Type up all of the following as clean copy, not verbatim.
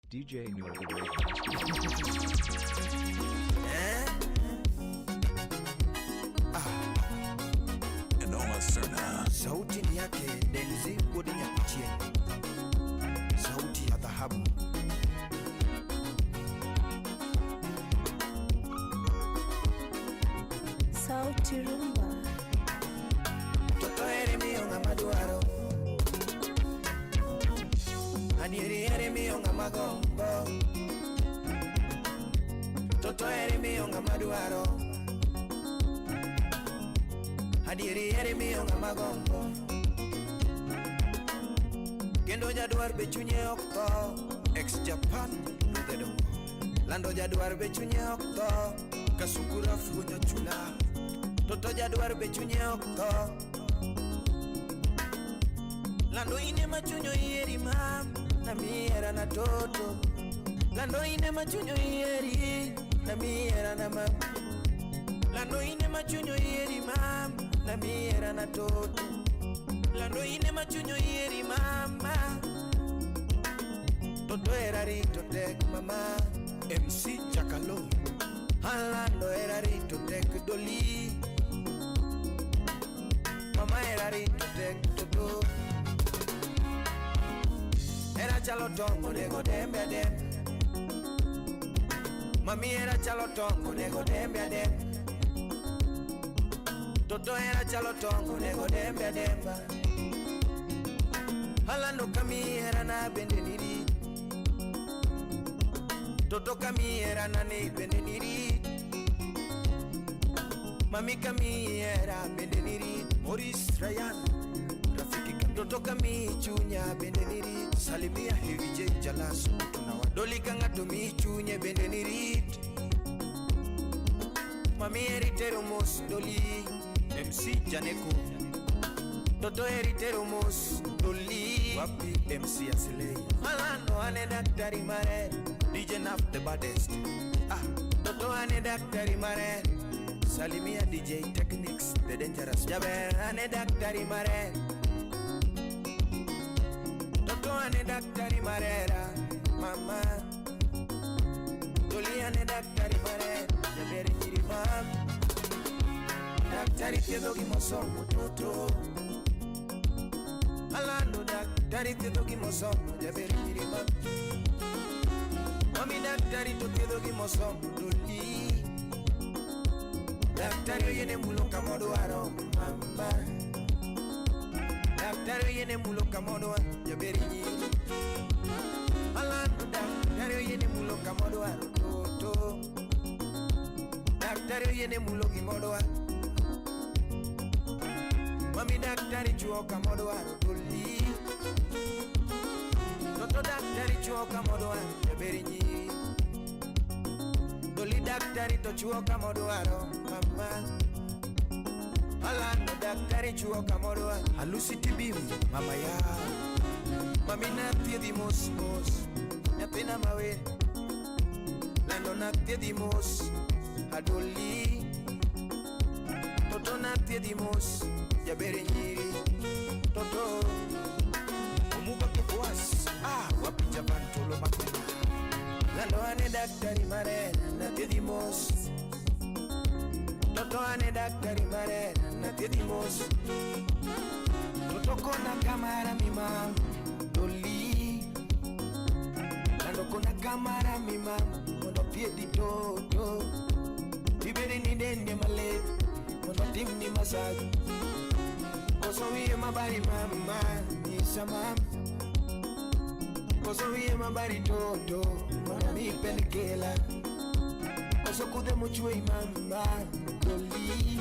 DJ Noor the Enoma Serna. Sauti ni yake Denzi Godi Nyakuchie, sauti ya dhahabu. Sauti rumba. Toto ere miyo ngama duaro, anieri ere miyo ngama gombo. Toto ere miyo ngama duaro, adieri ere miyo ngama gombo. Kendo jadwar be chunye okto, ex Japan ludedo. Lando jadwar be chunye okto, kasukura funya chula. Toto jadwar be chunye okto, lando ine machunyo ieri mam, na miera na toto. Lando ine machunyo ieri, na miera na mam. Lando ine machunyo ieri mam, na miera na toto. Lando ine machunyo ieri mama. Toto era rito tek mama, MC Chakalo. Alando era rito tek doli, mama era rito tek toto. Era chalo tongo nego dembe dem, mami era chalo tongo nego dembe dem. Toto era chalo tongo nego dembe demba. Alando kami era na bende niri, Toto kami era na ne bende niri, mami kami era bende niri. Maurice Ryan Rafiki kami. Toto kami chunya bende niri, Salimia Heavy J Jalas tunawa. Doli kanga tumi chunye bende niri, mami eritero mos doli. MC Janeko, Toto eritero mos doli. Wapi MC Asilei, Alano ane daktari mare, DJ Naf the baddest. Toto ane daktari mare, Salimia DJ Techniques the dangerous. Jaber ane daktari mare, Toto ane daktari marera mama. Doli ane daktari mare, Jaber nyiri mama. Daktari tedo gimosomo toto, Alando daktari tedo gimosomo Jaber nyiri mama. Mami daktari to tedo gimosomo doli. Daktari oyene mulo kamodo aro mama. Daktari oyene mulo kamodo Jaber nyiri. Alando daktari oyene mulo kamodo aro toto. Daktari oyene mulo gimodo aro. Mami daktari chuo kamodo aro doli. Toto daktari chuo kamodo aro Jaber nyiri. Doli daktari to chuo kamodo aro mama. Alando daktari chuo kamodo aro. Halusi tibimu mama ya, mami na tiedi mos mos, nyathina mawe. Lando na tiedi mos adoli. Toto na tiedi mos Jaber nyiri. Toto umuba kebuas, wapi Japan tolo makuna. Lando ane daktari mare na tiedi mos. Toto ane daktari mare na tiedi mos. Toto kona kamera mima doli. Lando kona kamera mima mondo piedi toto. Iberi ni dende male mondo timni massage. Koso wiye mabari mama nisa mama. Koso wiye mabari toto mondo mi pelekela. Koso kude muchwe mama doli.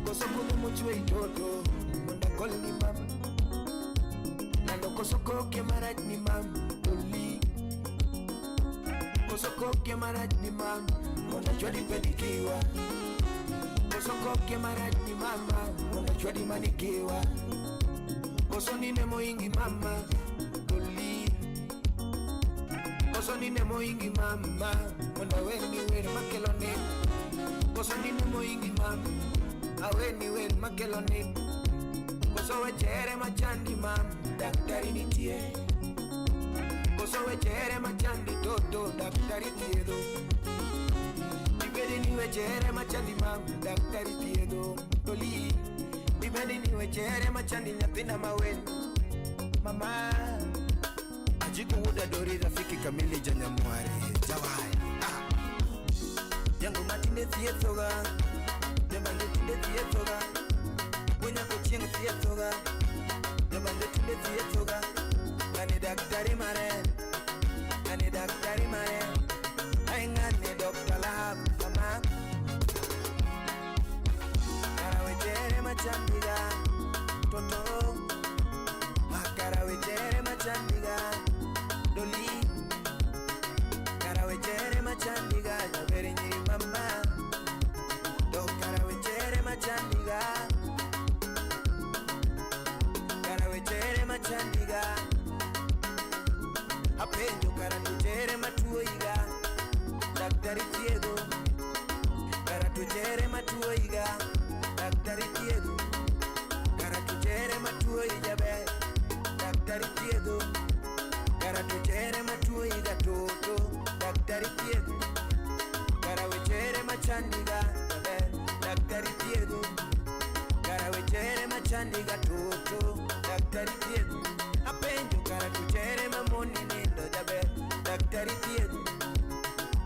Koso kude muchwe toto mondo kolni mama. Nando koso koke maraj ni mama doli. Koso koke maraj ni mama mondo chwadi pedikiwa. Koso koke maraj ni mama mondo chwadi manikiwa. Koso nine moingi mama doli. Koso nine moingi mama mondo weni wer makelone. Koso nine moingi mama aweni wer makelone. Koso wechere machandi mama daktari nitie. Toto wechere machandi toto daktari tiedo. Dibedi ni wechere machandi mama daktari tiedo. Toli dibedi ni wechere machandi nyathina mawen. Mama Ajiku uda dori rafiki kamili janyamwari Jawaya Yangu matinde thiethoga Jabande tinde thiethoga Bunya kuching thiethoga Jabande tinde thiethoga Ngani daktari maren Ngani daktari maren Ay ngani Dr. Lab Mama Karawechere machambiga Toto Karawechere machandiga Doli Karawechere machandiga Jaberi nyiri mama Do karawechere machandiga Karawechere machandiga Apenjo karatujere matuoiga Daktari tiedo Karatujere matuoiga Daktari tiedo Karatujere matuoiga be Daktari tiedo Karatujere matuoiga toto Daktari tiedo Karawechere machandiga be Daktari tiedo Karawechere machandiga toto Daktari tiedo Apenjo karatujere mamoni nindo jabe Daktari tiedo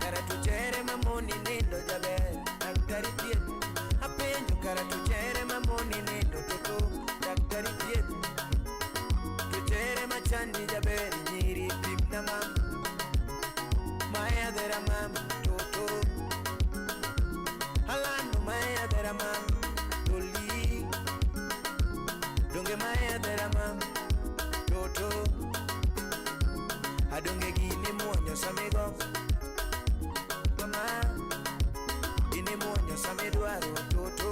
Karatujere mamoni nindo jabe Daktari tiedo Apenjo karatujere mamoni nindo toto Daktari tiedo Tujere machandi jabe nyiri pipna mam Maya dera mam toto Halando maya dera mam Toli Donge maya dera mam Toto Adonge gini muonyo samego Mama Gini muonyo sameduaro Toto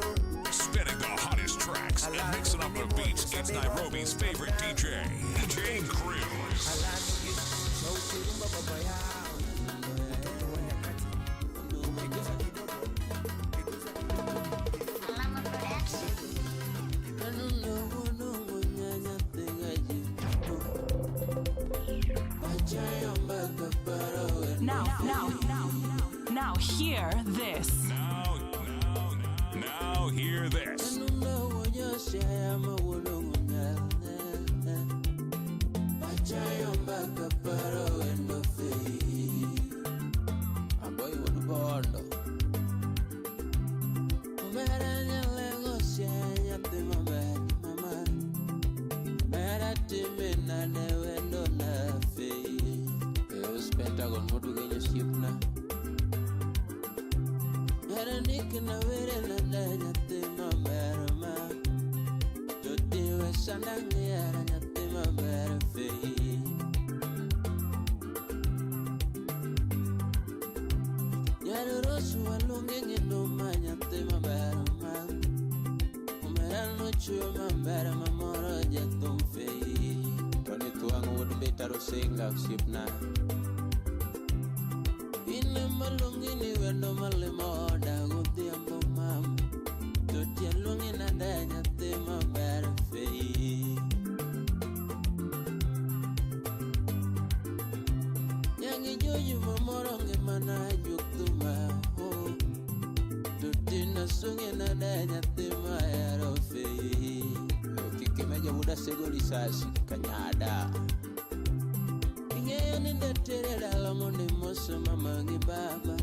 Spinning the hottest tracks and mixing up the beats. It's Nairobi's favorite DJ, DJ Cruise. Alano gini Sauti rumba baba yao Toto wanyakati Piguza kidogo Piguza kidogo Alama Production. Now hear this. Now hear this. Pentagon modu genyo sipna Era nikna vere na danya tema merma Jodi we sanangi era nyatema merfe Yaro rosu walunge ngeno manya tema merma Umera no chuo mambera mamoro jetum fei Toni tuang would better singa sipna Malungini wendo malimo da gudhiambo mam Totia lungi na danya tema berfei Yangi joju mamoronge mana juktuma ho Totina sungi na danya tema erofei Kike meja muda segoli sasi kanyada Ingeni ndetere dalamone moso mamangi baba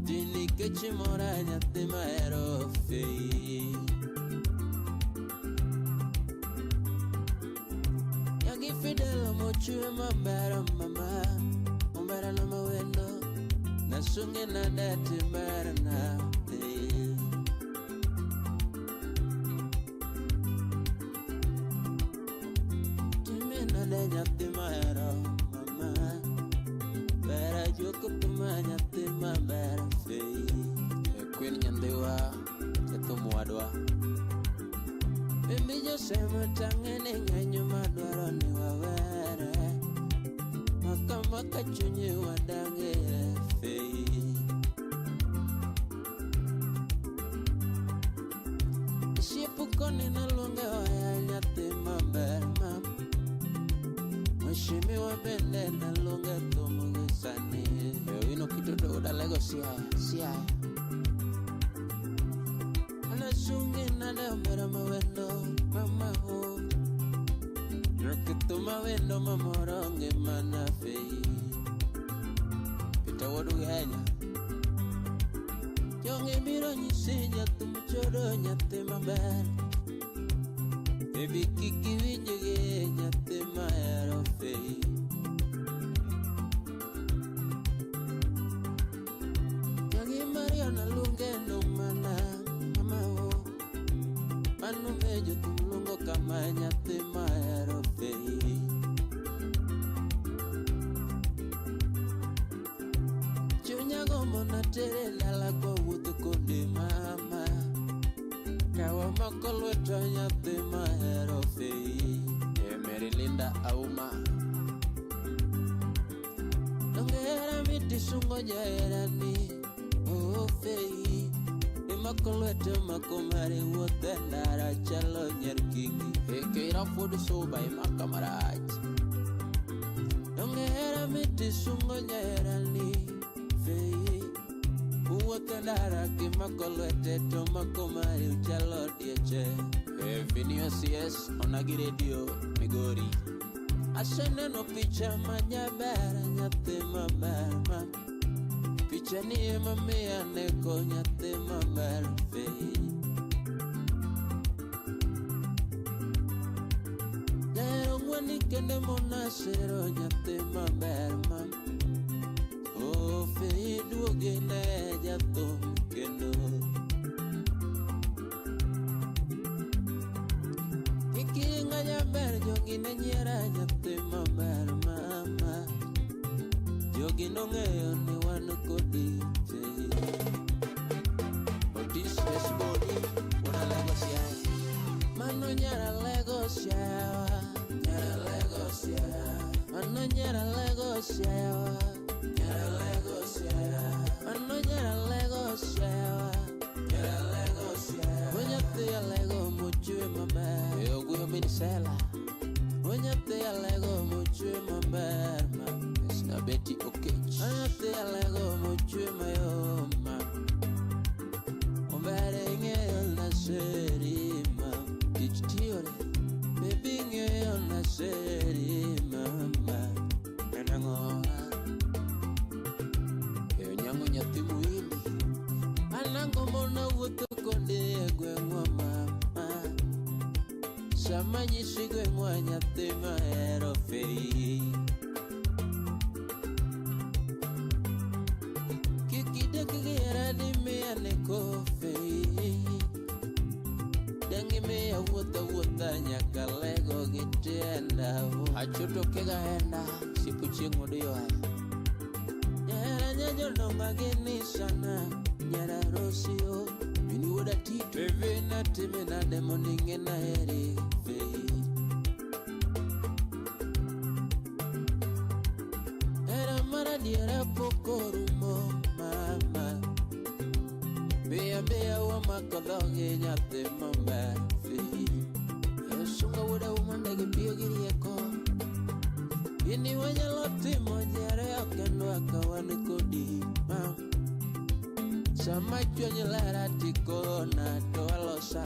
Dini kechi mora nyate maero fei Yangi fidela mochue mambara mama Umbara na mawendo Nasunge na dati mbara na fei Time na de nyate maero mama Bera joko tumanya tema bera fei Queen nyandewa Eto muadwa Bimbi jo sema tangene nganyo madwaro ni wawere Maka chunye wadange fei Shipu koni na lunge waya nyate mambere mam Shimi wa bende na lunga tomo gisani. Yo ino kitoto da lego siya. Ana sungi na leo mera mawendo mama ho. Rakito mawendo mamoronge mana fei. Pita wadu ganya. Yonge miro nyisinya tumchoro nyate maber. Baby kiki winjege nyate mayaro fei. Yangi Mariana lunge no mana mama ho. Manu mejo tumlungo kama nyate mayaro fei. Chunya gombo na tere lala kwa wutu konde mama. Kawa makolo tanya te mahero fei. Mary Linda Auma. Nongera miti sungo jaerani. Oh fei. Makolo te makomare wotendara chalo nyerkingi. Keira fodu soba makamaraj. Nongera miti sungo jaerani. Fei. Uwotendara kimakolwete to makomari uchalo dieche. Vinio CS onagi radio Migori. Asene no picha manyabara nyate mabara. Picha ni mamea neko nyate mabara fei. Leo mwani kende mona sero nyate mabara. Oh fei duoge ne jato kendo. Iki ngaya ber jogi ne nyera nyate maber mama. Jogi no ng'eyo ni wan kodi fei. Otis Westbody wana Lagos ya. Mano nyara Lagos ya. Nyara Lagos ya. Mano nyara Lagos ya. Nyara Lagos ya. Mano nyara Lagos ya. Nyara Lagos ya. Onyate ya Lego muchwe maber. Yo guyo minisela. Onyate ya Lego muchwe maber ma. Esna Betty Okech. Onyate ya Lego muchwe mayoma. Ombere ngeyo na seri ma. Tich tiore. Baby ngeyo na seri mama. Menangora. Nyati muili anango mona wuto konde gwengwa mama. Sama nyisi gwengwa nyate mahero fei. Kikide kigera di mea neko fei. Dangi mea wuta nyaka Lego gitenda. Achuto kega henda sipu chingu diyo haya. Nyara no mageni sana. Nyara Rosio mini woda tito. Bebe na time na demoninge na eri fei. Era mara diara pokorumo mama. Bea wa makodhoge nyate mamba fei. Yosunga woda umandege pio giri eko. Ini wanyalo timo nyere okendo akawane kodi ma. Sama chwenye lara tiko na toa losa.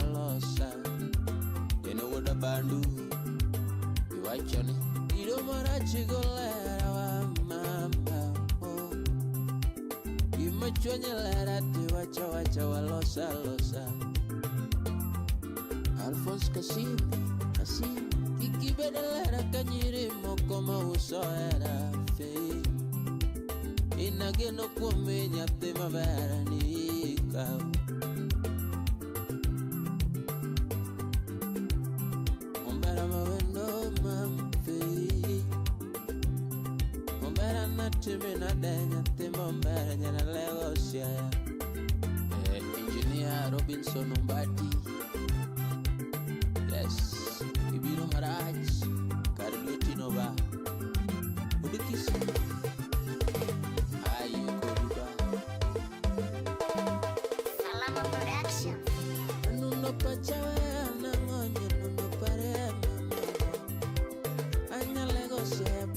Ino woda bandu iwachoni. Ido mara chigo lara wa mama oh. Ima chwenye lara tiwacha wa losa. Alphonse Kasim Kiki bedelara kanyiri moko mauso era fei. Inageno kume nyate mabara ni kau. Ombera mawendo mam fei. Ombera natime na denyate mambera nyana Lagos ya. Engineer Robinson Umbati. Yes. Ibiro Maraj Karleti Nova Udikis Ayo Koriba Salama Production. Nuno pachawe anangonye nuno pare mama. Anya Lagos ya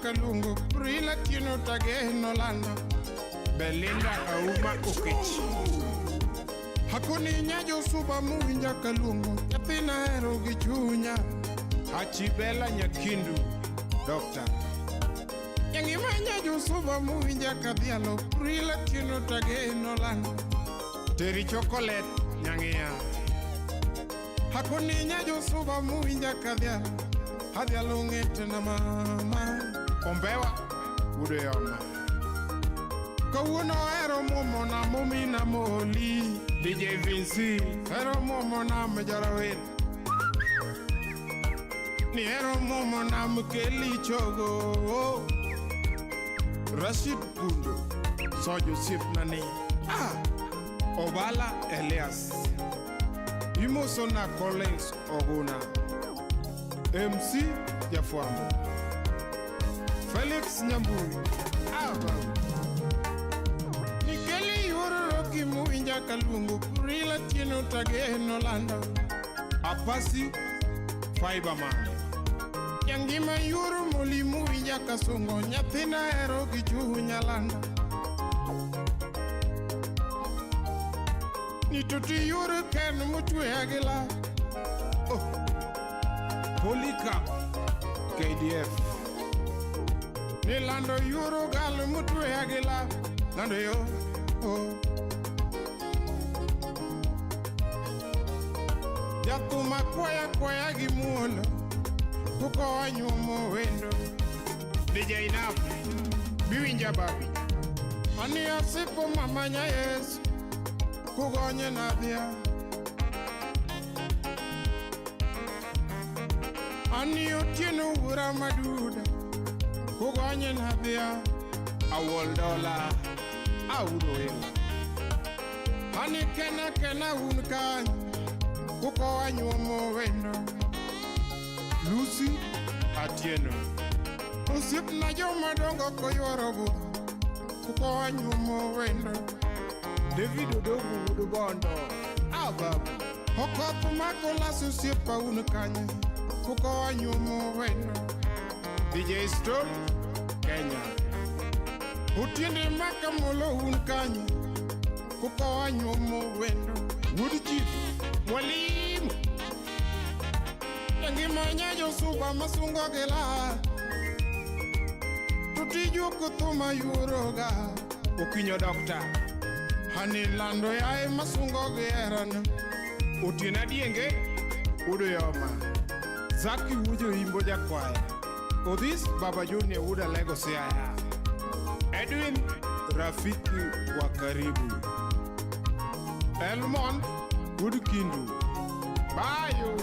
Kalungu, Prila Tino Tage Nolanda, Belinda Auma Ukich. Hakuni nyajo suba muinja Kalungu, Yapina Ero Gichunya, Hachibela Nyakindu, Doctor. Yangima nyajo suba muinja Kadialo, Prila Tino Tage Nolanda, Terry Chocolate, Nyangia. Hakuni nyajo suba muinja Kadialo, Hadialo ngete na mama. Ombewa, Udeyama. Kawuno ero momo na mumi na moli. DJ Vinci, ero momo na majarawin. Ni ero momo na mkeli chogo. Rashid Kundo, Sojo Sip Nani. Obala Elias. Imosona Collins Oguna. MC Jafuambo. Felix Nyambui, Nikeli Yoroki Muinja Kalungu, Prila Tino Tage Nolanda, Apasi, Fiberman. Yangima Yoro Moli Muinja Kasungo, Nyatina Ero Gichu Nyalanda. Nituti Yoro Ken Mutwe Agila. Polika, KDF. Ni lando Euro gal mutwe agila lando yo Yakuma kwaya gimuono Kuko wanyumo wendo DJ Nap Biwinja babi Ani asipo mamanya Yesu Kugonye nabia Ani otieno ura maduda Kugonye nabia Awol dola Auroela Hani kena unkanyi Kuko wanyumo wendo Lucy Atieno Usip na joma dongo koyorobu Kuko wanyumo wendo David Odogu Udubondo Ababu Hokopu makola susipa unkanyi Kuko wanyumo wendo DJ Stone Kenya. Utiende makamolo unkanyi kukoa nyumo wendo Woodchi mwalimu Yangi manyajo suba masungo gela Tutiju kutuma yuroga Ukinyo dokta Hani lando yae masungo gerana Utina dienge Udo yoma Zaki ujo imbo jakwaya Odis Baba Junior Uda Lego Siaya Edwin Rafiki wa karibu Elmon Woodkindu Bayo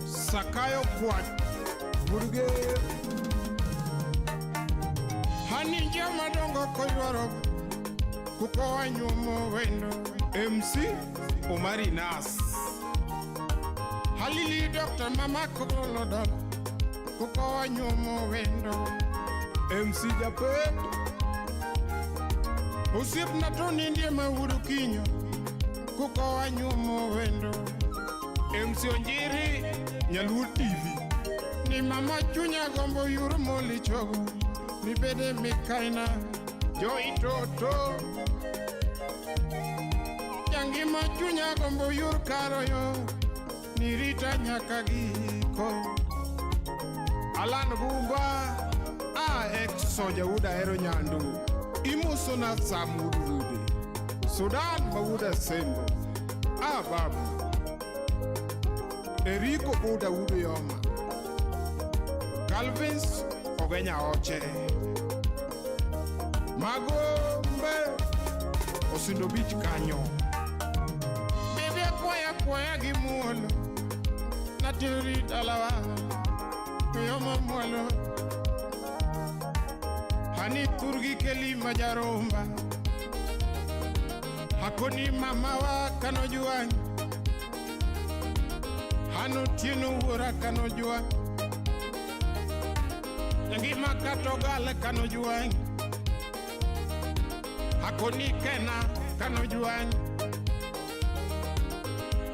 Sakayo Kwat Burge Hani njama dongo koywaro Kukoa nyumo wendo MC Omari Nas Halili Dr. Mama Kolodol Kukoa nyumo wendo MC Japet Usiep na toni ndiye mawuru kinyo Kukoa nyumo wendo MC Onjiri Nyaluo TV Ni mama chunya gombo yuru moli chogo Ni bede mikaina Joy Toto Yangi machunya gombo yuru karo yo Ni Rita nyaka giko Alan Bumba Ex soja uda ero nyandu Imuso na samudu rude Sudan mawuda sembo babu Eriko uda udu yoma Calvins ogenya oche Magombe Osindo beach kanyo Bebe kwaya gimuolo Natiri dalawa Yoma muolo Hani turgi keli majaromba Hakoni mama wa kanojuan Hano tienu ura kanojuan Yangi makato gale kanojuan Hakoni kena kanojuan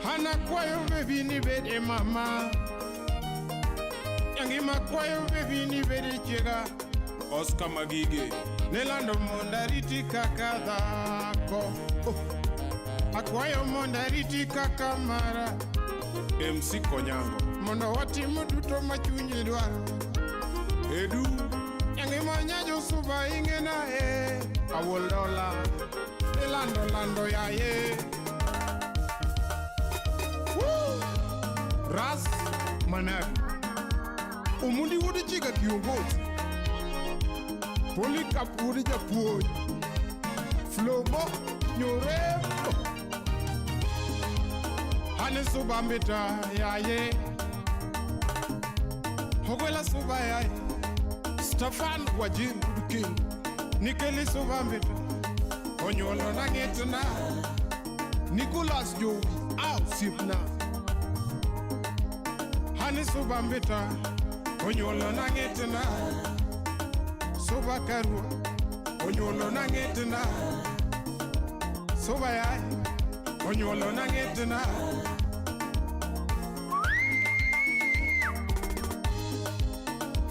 Hana kwayo bebi ni bede mama Yangi makwayo bebi ni bede chega Oscar Magige Nelando mondariti kakadhako Akwayo mondariti kakamara MC Konyango Mondo watimu duto machunyi dwaro Edu Yangi manyajo suba ingena Awoldola Nelando ya ye Ras Manabi Umundi wudi chiga kiongozi Poli kapuri japuoj Flomo nyorembo Hane suba mbita yaye Hogwela suba yaye Stefan Wajin King Nikeli suba mbita Onyolo na ngetna Nicholas Joe Sipna Hane suba mbita Onyolo na ngetna Soba karua Onyolo na ngetna Soba yai Onyolo na ngetna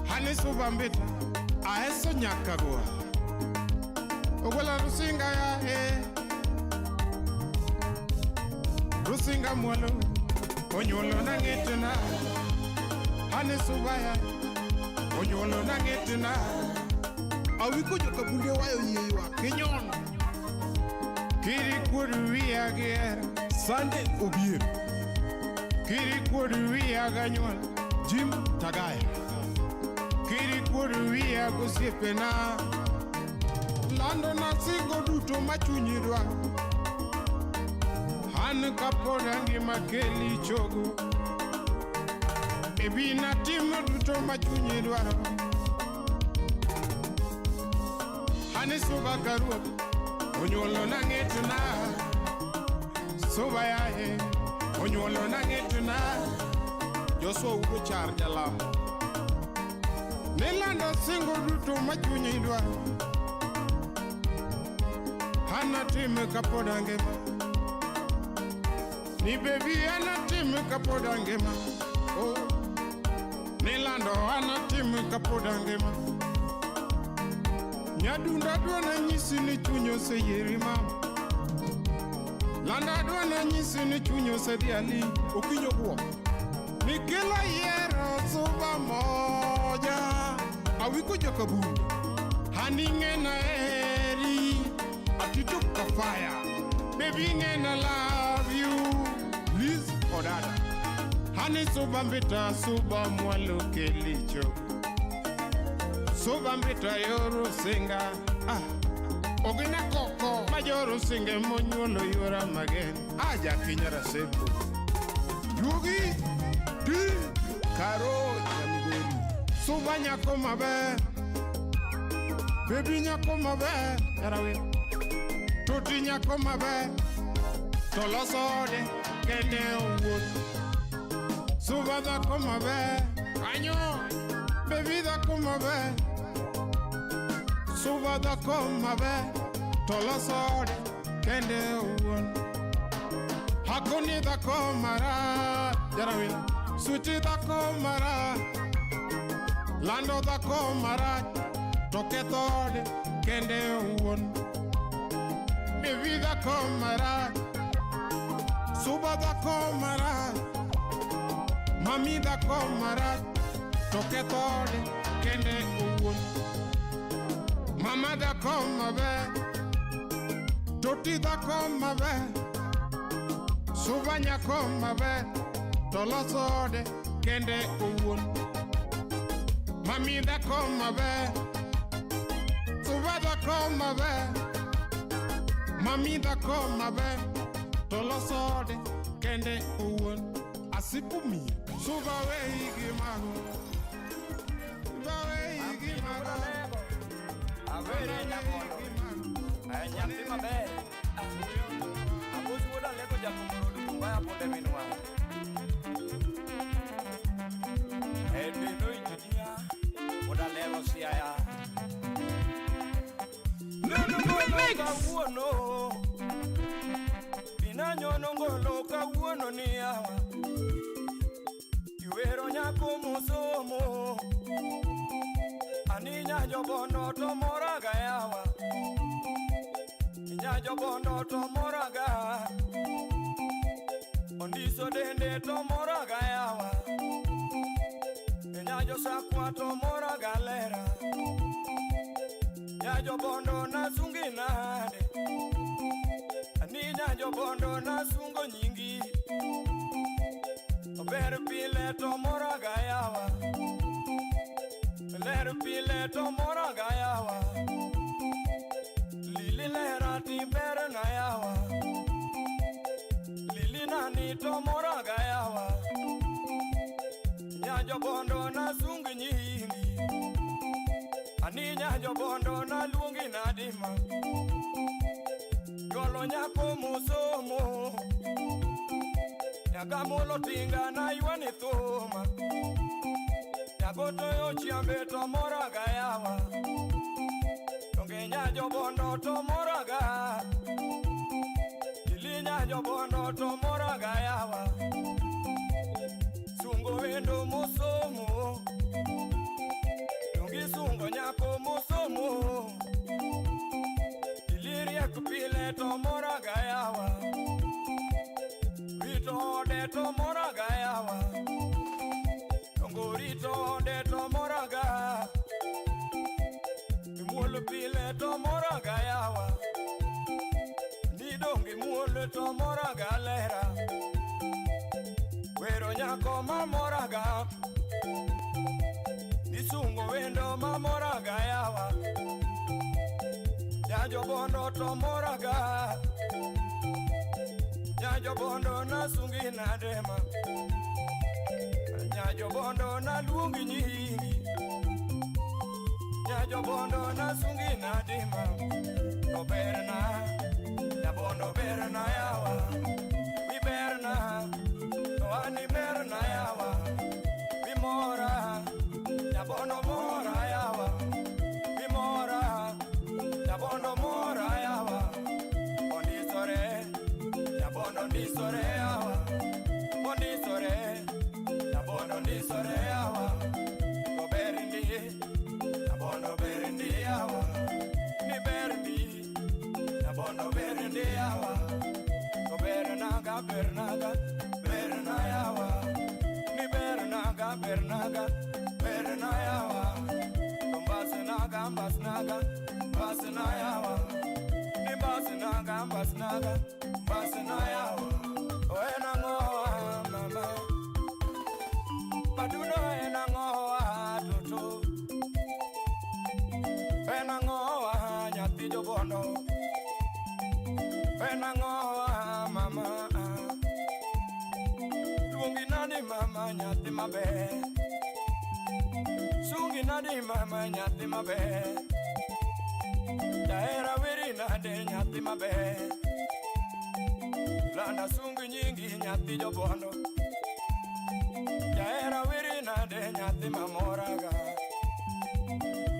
Hani soba mbita Aeso nyakagua Ogola rusinga ya Rusinga mwalo Onyolo na ngetna Hani soba yai Onyolo na ngetna Awiko joka bunde wayo yewa Kenyon Kiri kudu wia gera Sunday Obier Kiri kudu wia ganyol Jim Tagaya Kiri kudu wia kusipena Lando na sigo duto machunyidwa Han kapodangi makeli chogo Ebi na timu duto machunyidwa Hani soba karua Onyolo na ngetna Soba yae Onyolo na ngetna Joshua ugo char jalam Nelando singo duto machunyidwa Hana timu kapodangema Ni baby hana timu kapodangema Oh Nelando hana timu kapodangema Nyadunda dwana nyisi ni chunyo se yeri mama. Landa dwana nyisi ni chunyo se diali. Okinyo buo. Mikela yero suba moja. Awiko jakabu. Haninge na eri. Atituka fire. Baby ngena love you. Please odada. Hani suba mbita suba mwalo kelicho. Suba mbita yoru singa. Ogina koko majoru singe monyolo yora magen. Aja kinyara sebu. Yugi di karo jamigori. Suba nyako mabe. Baby nyako mabe. Yarawe. Tuti nyako mabe. Tolosode kende uwood. Suba da koma be. Anyo. Baby da koma be. Suba da koma be. Tolosode kende uwood. Hakuni da koma ra. Jarawin. Suti da koma ra. Lando da koma ra. Toketode kende uwood. Baby da koma ra. Suba da komara, mami da komara, toketode kende uwun. Mama da komabe, toti da komabe, suba nya komabe, tolosode kende uwun. Mami da komabe, suba da komabe, mami da komabe. Tolosode kende uwon asipumi suba we igimago suba we igimago avere la mono nyanti mabe abuzi woda leko jakumuru dumbaya ponde minwa ede no injinia woda leko siaya no no Nanyono ngolo kawuono ni yawa Iwero nyako musomo Ani nyajo bono to moraga yawa Nyajo bono to moraga Ondiso dende to moraga yawa Nyajo sakwa to moraga lera Nyajo bono na sunginade Nyajo bondo na sungo nyingi Ober pile to moraga yawa Ler pile to moraga yawa Lili lera ti ber na yawa Lili nani to moraga yawa Nyajo bondo na sungo nyingi Ani nyajo bondo na luongi na dima Golo nyako musomo Yagamolo tinga na yuani thuma Yagoto yo chiambe to moraga yawa Tonge nyajo bondo to moraga Ili nyajo bondo to moraga yawa Sungo wendo musomo Tongi sungo nyako musomo Pile to moraga yawa Rito de to moraga yawa Tongorito de to moraga Mulu pile to moraga yawa Nidongi mulu to moraga lera Wero nyako ma moraga Nisungo wendo ma moraga yawa Nyajo bondo to moraga Nyajo bondo na sungi na dema Nyajo bondo na luongi nyingi Nyajo bondo na sungi na dema To berna Nyabondo berna yawa Mi berna To ani berna yawa Mi mora Nyabondo mora yawa Mi mora Nyabondo mora yawa Ondisore Nyabondo ndisore yawa Ondisore Nyabondo ndisore yawa Go berindi Nyabondo berindi yawa bernaga, bernayawa. Ni bernaga, bernaga, bernayawa. Basnaga, basnaga, basnayawa. Ni basnaga, basnaga, basnayawa. Oena ngoa mama, paduno ena ngoa toto. Ena ngoa nyati jobondo. Ena ngoa mama, lungi nani mama nyati mabe. Sungi nadi mama nyati mabe. Daera wiri nade nyati mabe. Landa sungi nyingi nyati jobondo. Daera wiri nade nyati mamoraga.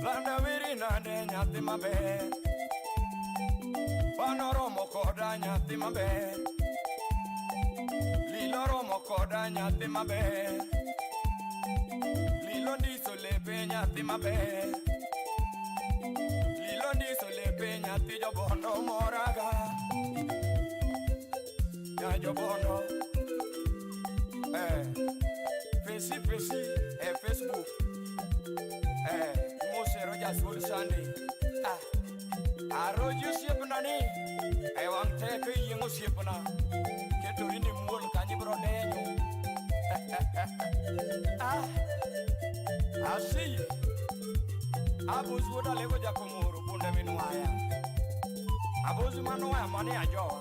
Landa wiri nade nyati mabe. Panoromo koda nyati mabe. Liloromo koda nyati mabe. Lilondi solepe nyati mabe. Lilondi solepe nyati jobondo moraga. Ya jobondo. Fesi Facebook. Mosero ja sul sandi. Aroju siapnani. Wang teke yengo siapna. Keto ini mul kanyi brodenyo. Asi Abuz woda lego jakomuru bunda minuaya. Abuz manuaya mani ajoa.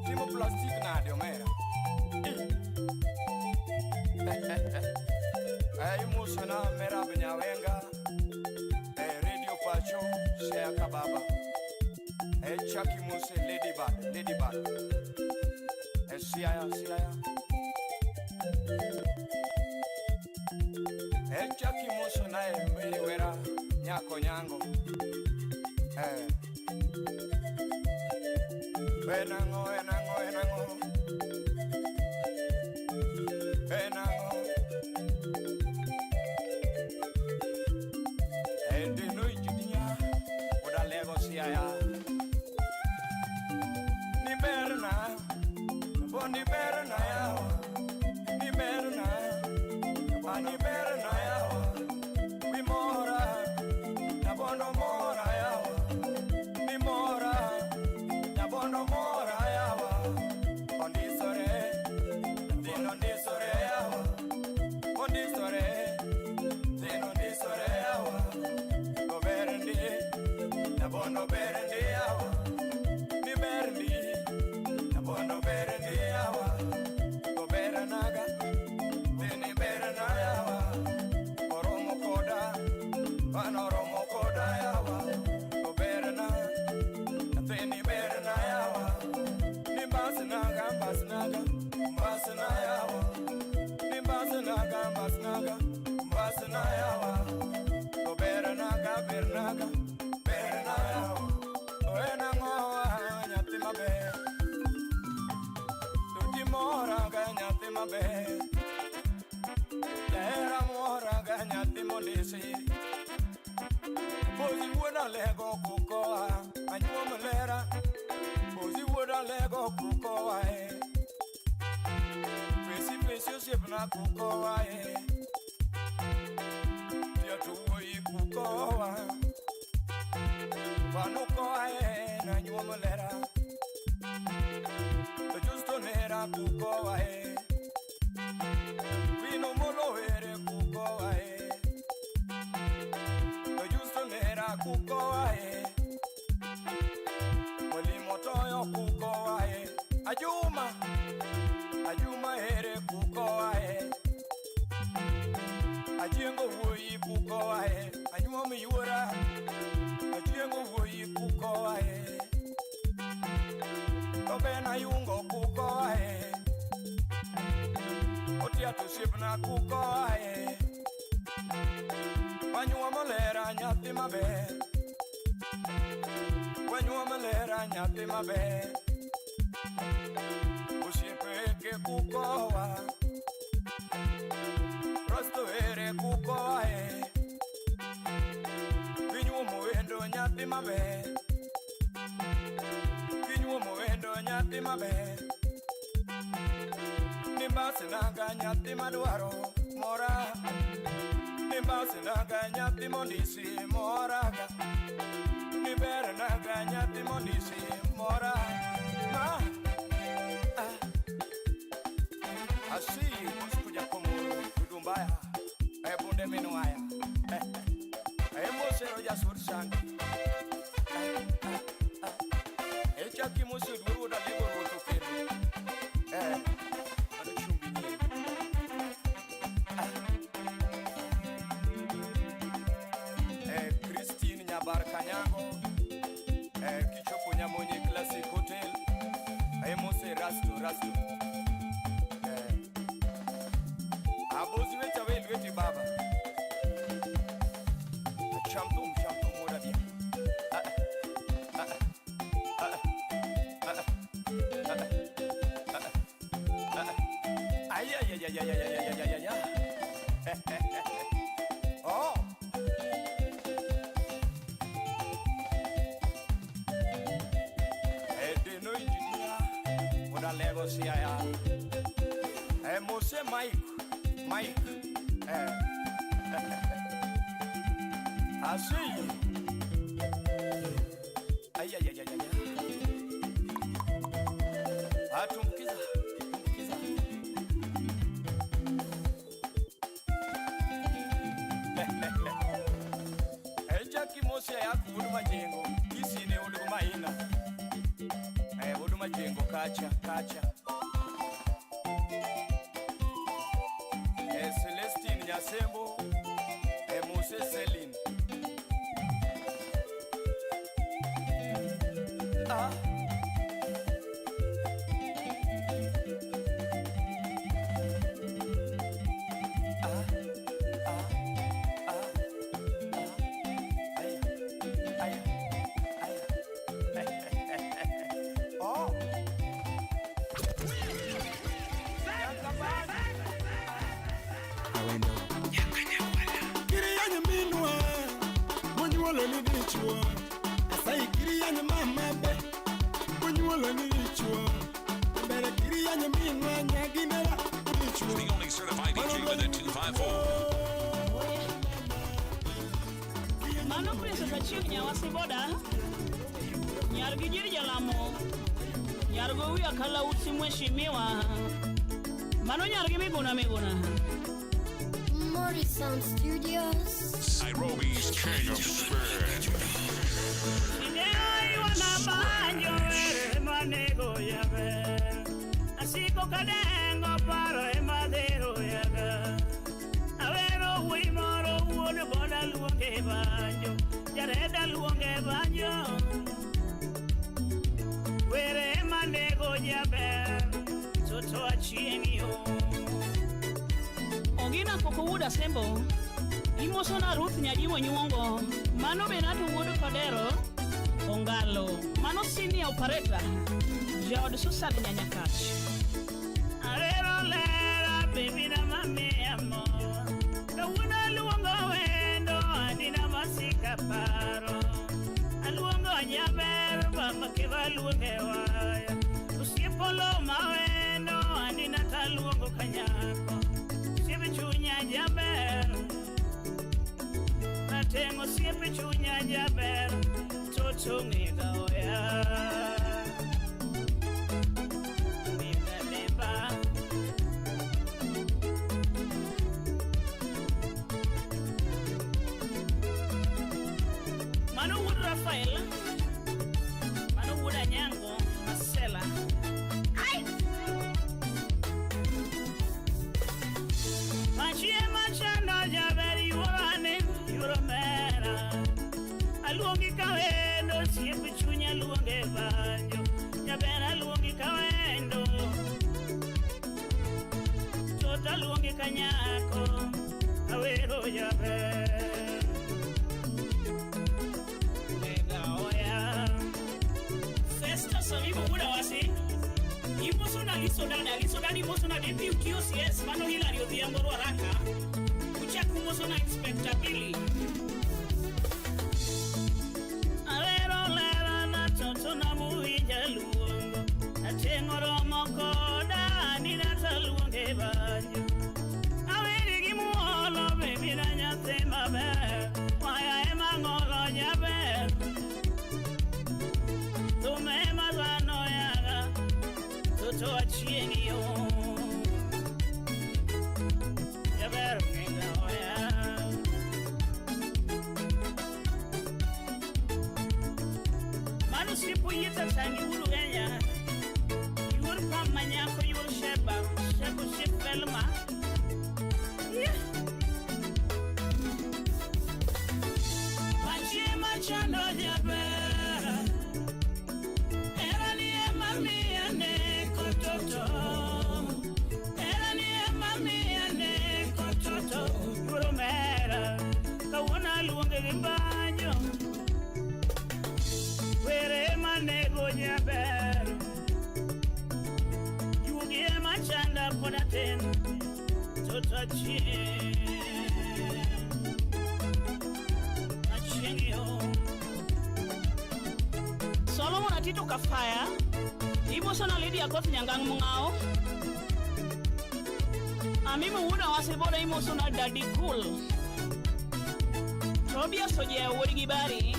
Timo plastik na de omera. Musana mera benyawenga. Radio Pacho Shea Kababa. Chaki Muse Ladybug. Siaya. Chaki Muse na mbili wera nyako nyango. Enango. Dino judinya udah lego siaya. Ni berna ya. Ni berna ya. We mora na bono mora ya. Ni mora na bono mora ya. Ondisore ya. Ondisore ya. Goberndi na bono berndi ya. Ni berndi na bono berndi ya. Gobernaga ni berna ya. Oromo koda ya. Goberna ni berna ya. Ni basnaga ya. Ni basnaga ya. Gobernaga berna ya. Oena ngoa nyati mabe. Tuti moraga nyati mabe. Daera moraga nyati mondesi. Bozi woda lego kukoa anyuo melera. Bozi woda lego kukoa Pesi osipna kukoa Tia tuwoi kukoa Panukoa na nyuo melera. Justo nera kukoa Vino molo ere kukoa Justo nera kukoa Molimotoyo kukoa Ajuma ere kukoa Ajiengo woi kukoa Anyuo miyura Ajiengo woi kukoa Tobena yungo kukoa Otia tusipna kukoa Wanyuo molera nyati mabe. Wanyuo molera nyati mabe. Usipeke kukoa Rosto ere kukoa Vinyuo muendo nyati mabe. Vinyuo muendo nyati mabe. Nimba sinaga nyati madwaro mora. Nimba sinaga nyati mondisi moraga. Nibera naga nyati mondisi mora. Ma Asi musikuja komuru kudumbaya. Bunde minuaya. Mose roja sursangi. Chaki Mose duru da lego roto kedu. Ada chumbi ni. Christine Nyabar Kanyango. Kichopo Nyamonye Classic Hotel. Mose rastu. Abozi wecha weti baba. Chamtum mora dia. Ay. Oh. De noite dia. Ora leva se a. Mose Mike. Assim. Ay. Tumkiza. Jackie Mose yaku huduma jengo. Kisi ni huduma ina. Huduma jengo kacha. Celestine Nyasembo. Mose Celine. The only certified DJ with a 254. Mano presa ka chiu nya wasi boda. Nyar gijiri jalamo. Nyar go wi akala usi mheshimiwa. Mano nyar gi miguna. Mori Sound Studios. Nairobi's king of spin. Idei wana banjo manego yabe. Asiko kadengo paro emadero yaga. Awero wimoro wuono boda luonge banjo. Jareda luonge banjo. Were manego yabe. Soto achieng yo. Ogina koko wuda sembo. Imoso na Ruth Nyajimo nyuongo. Mano Benato wuodo kodero. Ongalo. Mano senior operator. Jod Susan Nyanyakach. Arero lera baby na mami amor. Kawuna luongo wendo anina masika paro. Aluongo nyaber mama kiva luonge waya. Usiepolo mawendo anina taluongo kanyako. Siepe chunya jaber. Natengo siepe chunya jaber. Toto ngega oya. Mano wood Rafael. Mano wood Anyango. Marcela. Machie machando jaber yuane yuromera. Aluongi kawendo siepe chunya luonge banjo. Jaber aluongi kawendo. Tota luongi kanyako. Awero jaber. Festa salivo muda wasi. Imoso na lisodani moso na depi UQCS. Mano Hilario Diamboro haraka. Kuchaku moso na Inspector Billy. Awero lera na toto na muija luongo. Atengoro moko da nina taluonge manu sipu yita tangi uru genya yur pamanya ko yur sheba shebu shifelma Machima chando jabera Erani mami ane kototo Erani mami ane kototo Kurumera kawana luonge gimbanyo Were manego jabera Yugi machanda podaten Toto Solomon atito kafaya Ibo sana lady akot nyangang mungao Amimu una waseboda imo sana daddy cool Tobia soje wori gibari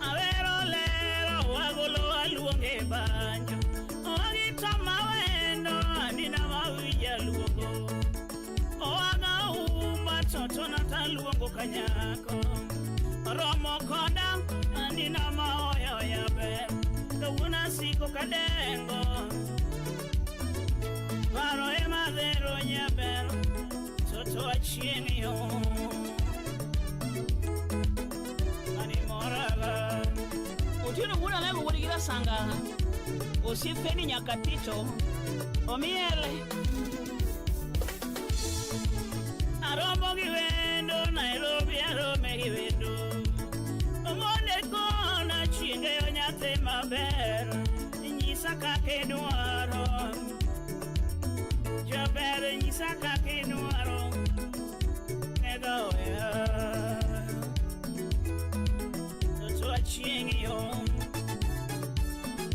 Avero lero wagolo aluonge banjo Ogita mawendo andina mawija luongo Oaga umba toto nata luongo kanyako Romo koda andina maoyo yabe Kawuna siko kadengo Paro emadero nyabero Toto achieni yo Ani moraga Utino wuna lego wadigira sanga Osifeni nyakatito Omiele Aromo giwendo Nairobi arome giwendo Omonde kona chinge yo nyate maber Nyisa kake duaro Jaber nyisa kake duaro Nego ya Toto achingi yo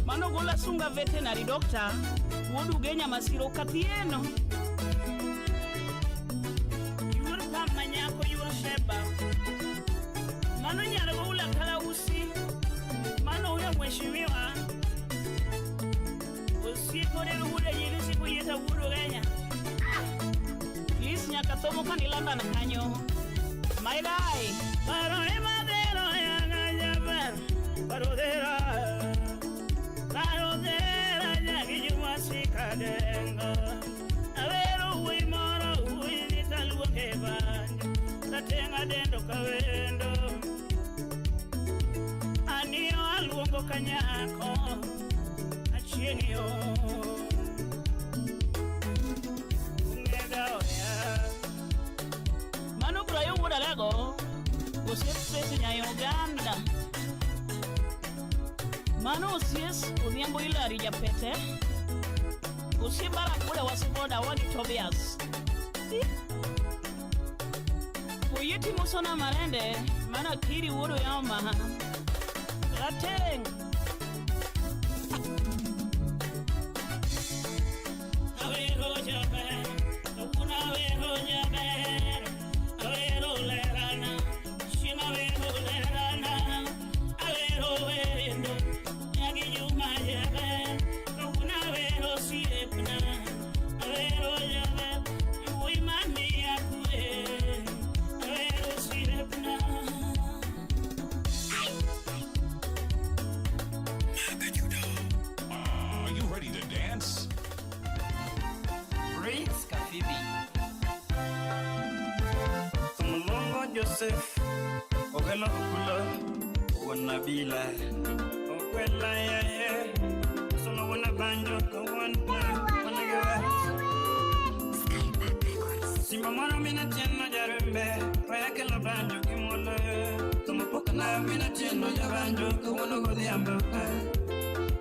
Mano gola sunga veterinary doctor Wodu genya masiro katieno Yur pamanya ko yur sheba Mano nyara gola kala usi Mano uya mweshimiwa Usi kore ruhuda yilisi kuyeta wuru genya Lisi nyaka tomo kanilanda na kanyo My guy Parone madero ya gajaber Parodera Parodera nyagi juma sikadenga Avero ui moro ui nitaluonge banjo Tatenga dendo kawendo Anio aluongo kanyako Achieni yo Ungega oya Manu brayo wuda lego Usipesi nya Uganda Manu usies Udhiambo ilari japete Usibara kule wasiboda wani Tobias Uyiti musona marende Mana kiri wuru yama Lateng Avero jaber Kuna avero jaber Avero lerana Shima avero lerana Avero verendo Nyagi juma jaber Kuna avero siepna Avero jaber Ui mami akue Avero siepna Are you ready to dance? Prince Kafibi Tumulongo Joseph Ogelo Kula Wanabila Okwela ye Sono wana banjo Kawana Wanagawa Simamana mina tieno jarumbe Raya kela banjo Kimona Tumupoka na mina tieno jabanjo Kawana godhiambo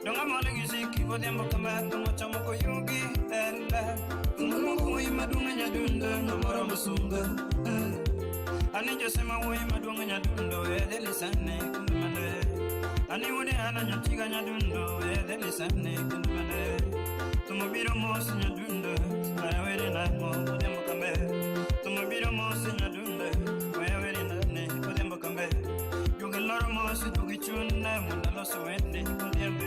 Donga mole giziki godhiambo kama Tumochamo koyugi Ela Tumungu woi madunga nyadunda Namora musunga Ani josema woi madunga nyadundo Edelisane kundumane Ani wode hana nyantiga nyadundo Edelisane kundumane Tumubiro mosi nyadundo Waya wede na mo Godhiambo kambe Tumubiro mosi nyadundo Waya wede na ne Godhiambo kambe Yuga loro mosi tugichunda Munda loso wende Godhiambe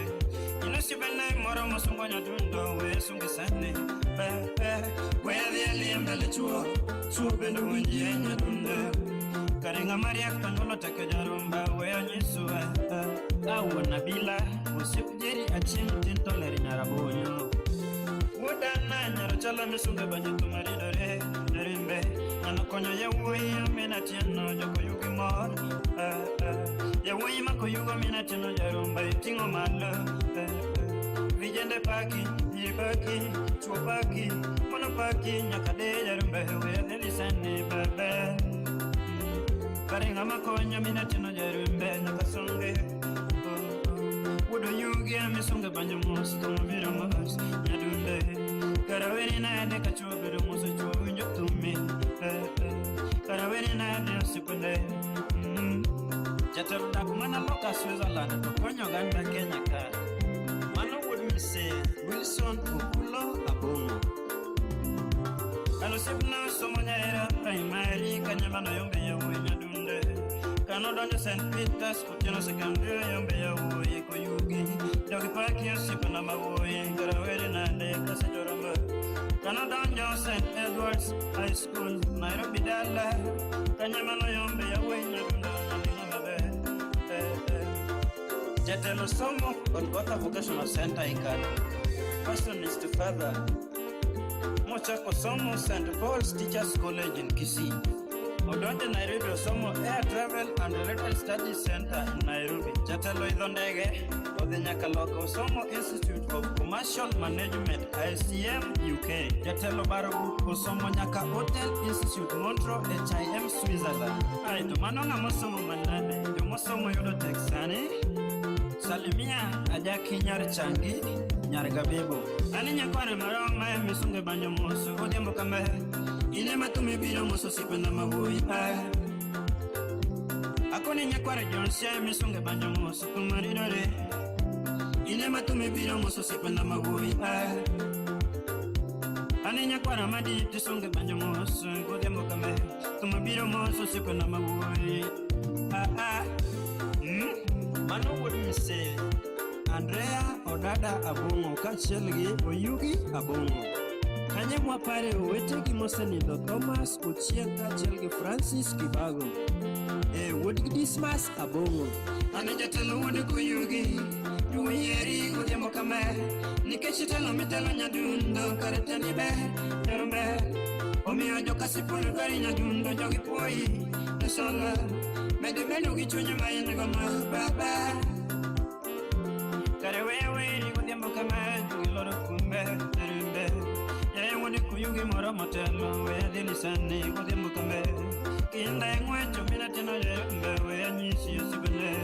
Inusibene moro mosungo nyadundo We sungi sane Where the alien belly chuo Chuo bendo wenye nyadundo Karing Inga Maria Kanola take jarumba where you swear. I wanna be like, was if Jerry a chin tinto letting Arabonio. Would I not tell me soon about you to Marie Rimbe? And a conya way a minute, no, Yokoyuki more. Yaway Makoyuga minute, no, Jarumba, Tingo Mala. Vijende Paki, Yibaki, Chupaki, Monopaki, Yakade, Jarumba, where they listen, Baba. Karinga makonya minatino jarumbe nakasonge. Wodo yugi amisunga banjo mos tomo biro mos nyadunde. Karaweri na ade kachuo biro mos chuo winjo tumi. Karaweri na ade usikunde. Jataru dakumana loka Switzerland tokonyo ganda Kenya ka. Mano would me say Wilson Okulo Abongo. Kalo sipna somonya era primary kanyamano yombe ya nyadunde. Kano donjo St. Peter's Kutino secondary yombe ya uwe Koyugi. Jogi Park yosipna mawoye Karaweri na ade kasejoramba. Kano donjo St. Edward's High School Nairobi Dala. Kanyamano yombe ya uwe nyadunde. Jatelo somo Golgotha Vocational Center Ikano. Question is to further Mochako somo St. Paul's Teachers College in Kisii. Odonje Nairobi somo Air Travel and Related Studies Center in Nairobi. Jatelo idondege Odhinyaka loko somo Institute of Commercial Management ICM UK. Jatelo barobu somo nyaka Hotel Institute Montreux HIM Switzerland. Aito manonga mosomo manane Jomosomo yudo Texani. Salimia ajaki nyar changi nyar gabebo. Ani nyakwana marong maya misunge banyo moso. Odembo kame ile matume biro moso sipenda mabui. Akoni nyakwara jonsia misunge banyo moso kumarinore. Ile matume biro moso sipenda mabui. Ani nyakwara madi tisunge banyo moso. Odembo kame tumabiro moso sipenda mabui. Mano would me say Andrea Odada Abongo Kachelgi Oyugi Abongo Kanye mwapare uwetegi mosenido Thomas Uchien Kachelgi Francis Kibago Wood Dismas Abongo Anajatelo wode kuyugi Yuweyeri udemo kame Nikeshitelo mitelo nyadundo Karetani be Nerumbe Omiyo joka sipuru kari nyadundo Jogi poi Nesola Mede menu gichunye mayene goma baba. Kare wewe ni kudembo kama Loro kumbe Nerumbe Yae wadi kuyugi moro motelo Wea dilisani kudembo kame Kinda engwecho minatino yerumbe Wea nyishi yusipende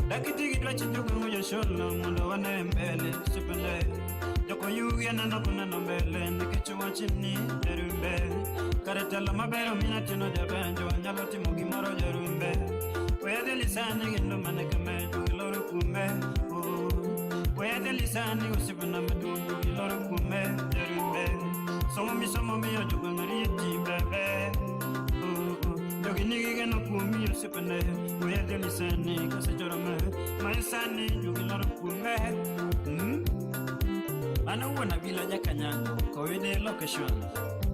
Dakitigi dwachi jugu nguyo sholo Mundo wane mbele supende Joko yugi ananokuna nombele Nikichu wachini Nerumbe Karetelo mabero minatino jabenjo Nyaloti mugi moro jerumbe Wede lisani gindo manekame Loro kumbe Wede lisani usipena medungu Loro kumbe jerumbe Somo miyo jugu ngariti bebe Jogi nigi geno kumi usipena Wede lisani kase jorome Maesani jugu loro kumbe Ano wana bila jakanyango Kowede location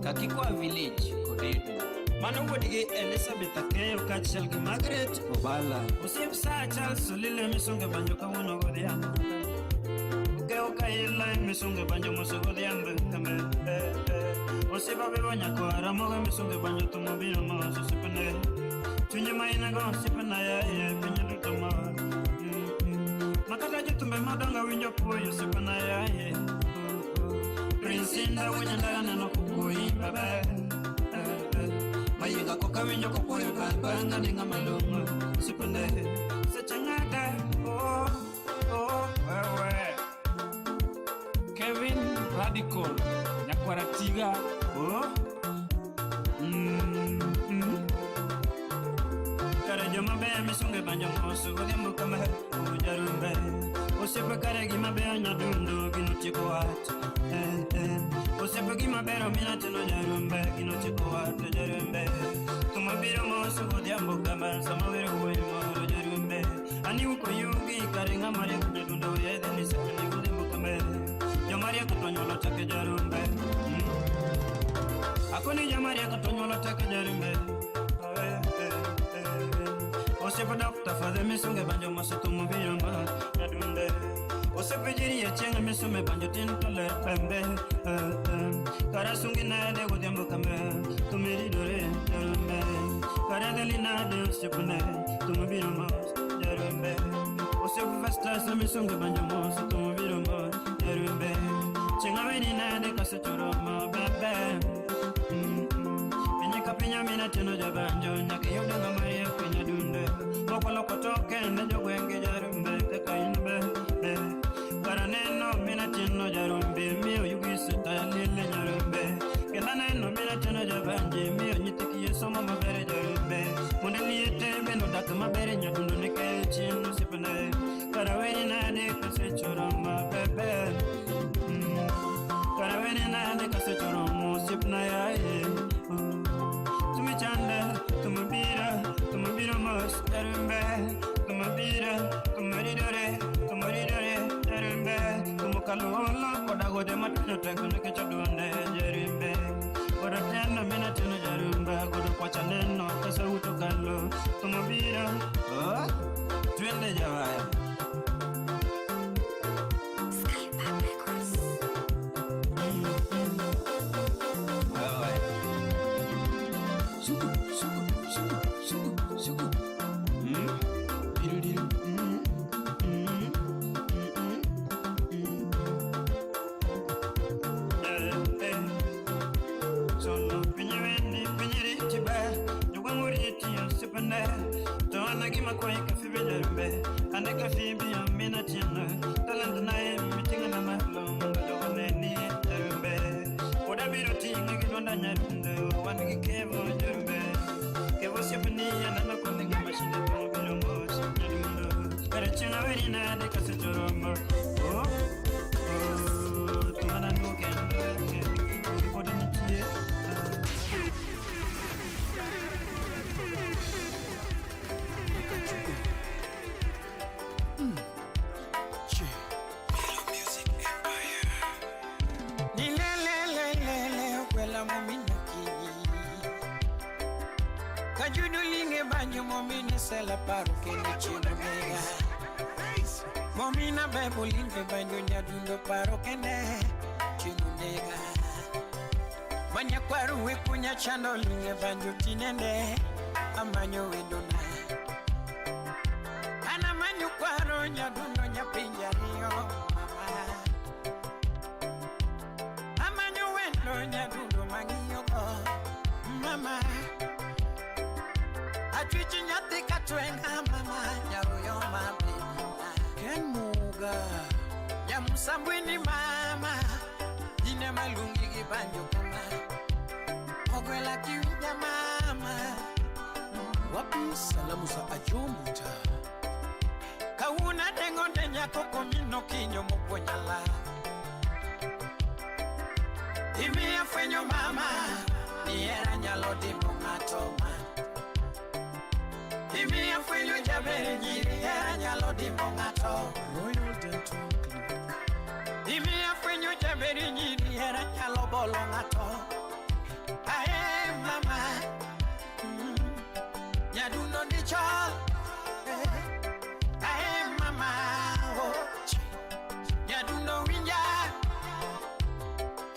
Kakikwa village Kodedu Mano wodige Elizabeth Akeyo Kachelgi Margaret Obala Usip saa Charles Solile misunge banjo kawono godhiambo Ukeo kaila misunge banjo moso godhiambo kame Usipa bebo nyako aramoga misunge banjo tumobino moso sipene Chunye maina go sipena ya penye lutama Makata jutumbe madonga winjo puyo sipena ya Prince inda winyandara nano kukui baba Mayiga koka winyo kukuyo baba Ninga malungo sipende Sechangada wewe Kevin Radical Nyakwaratiga Karajo mabea misunge banjo mosu Godembo kama ujarumbe Usipa karegi mabea nyadundo Ginuchiko watu Usipa gima bero minatino jarumbe Ginuchiko watu jarumbe Tumabiro mosu Godembo kama Samawiro uwemo jarumbe Ani uko yugi karinga maria kujadundo Yede nisipini Godembo kama Jamaria kutonyolo take jarumbe Akoni jamaria kutonyolo take jarumbe Osep doctor for the misunge banjo masoto mubiro ma yadunde. Osep jiri ya chenga misume banjo tintole pembe. Karasungi na de godembo kame tumiri dore yarumbe. Karadeli na de osepune tumubiro ma yarumbe. Osep festa sa misunge banjo masoto mubiro ma yarumbe. Chenga weni na de kasachoro ma bebe. Pinya mina tino jabanjo nyake yoda nga maria kwenye dunde Moko loko toke ndejo gwenge jarumbe Teka inbe Karaneno mina tino jarumbe Mio yugisi talile jarumbe Kelaneno mina tino jabanje Mio nyitikie soma mabere jarumbe Mundeli yete beno daka mabere nyadundu nike chino sipane Karaweni nade kase choroma bebe Karaweni nade kase choromo sipna ya ye Chanda, tumabira mos, darumbe, tumaridore, darumbe, tumukalolo, kodago de matino tekune kechaduande, jarimbe, kodatena minatino jarumba, kodo kwachaneno, kasa utokalo, tumabira, twende jawaya. Momina bebulin fe banyo nyadundo paro kene chinunega Manya kwaru we kunya chando linge banyo tinende amanyo wendona Ana manyo kwaro nyadundo nyapinjario mama Amanyo wendo nyadundo mangiyoko mama Atwichi nyati katwenga mama nyaruyo mabi Muga ya musambweni mama Dine malungi gibanjo kama Ogwela kiwija mama Wapi salamu za ajomuta Kauna dengonde nyako komino kinyo mokonyala Imi ya fwenyo mama Niera nyalo dimo matoma Imi ya fwenyo jabere nyiri Era nyalo dimo ngato Royal Dental Clinic Imi ya fwenyo jabere nyiri Era nyalo bolo ngato Ae mama Nyadundo ni chol Ae mama Nyadundo winja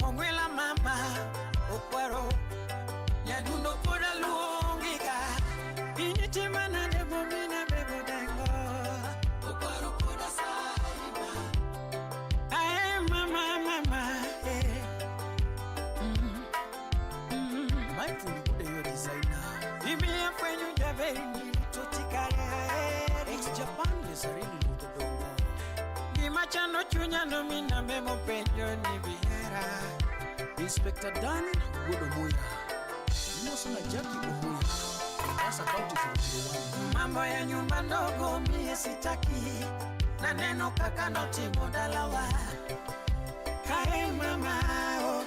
Ongwela mama Okwaro Nyadundo koda luongika Inyiti mana de bomina bebo dengo Okwaro koda saiba Ae mama Mindful kude yo designer Imi ya fwenyo jaberi Totikare Ex-Japan lesarili lutodongo Gima chano chunya no mina memo penyo ni biera Inspector Dan Wodomoya Moso na Jackie Omoya Asa County for Mambo ya nyumba ndogo mie sitaki Na neno kaka noti modalawa Kae mama oh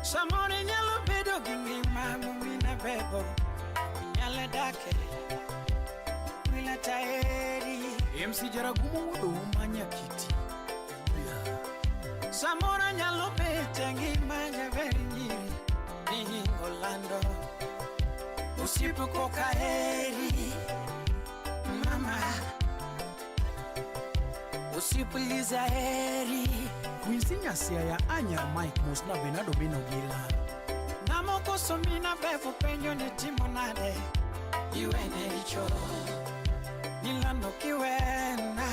Samori nyalo bedo gingi mamu mina bebo Nyale dake Wila taeri MC Jaragumo Wodo Manya Kiti Samora nyalo bete ngi manya veri nyiri Ni Orlando Usipo koka heri mama, usipuliza heri. Winsinya sia ya anya Mike Musna Benado Bino Gila. Namoko somina befu penyo ni timonade. Iwene icho Nilano kiwena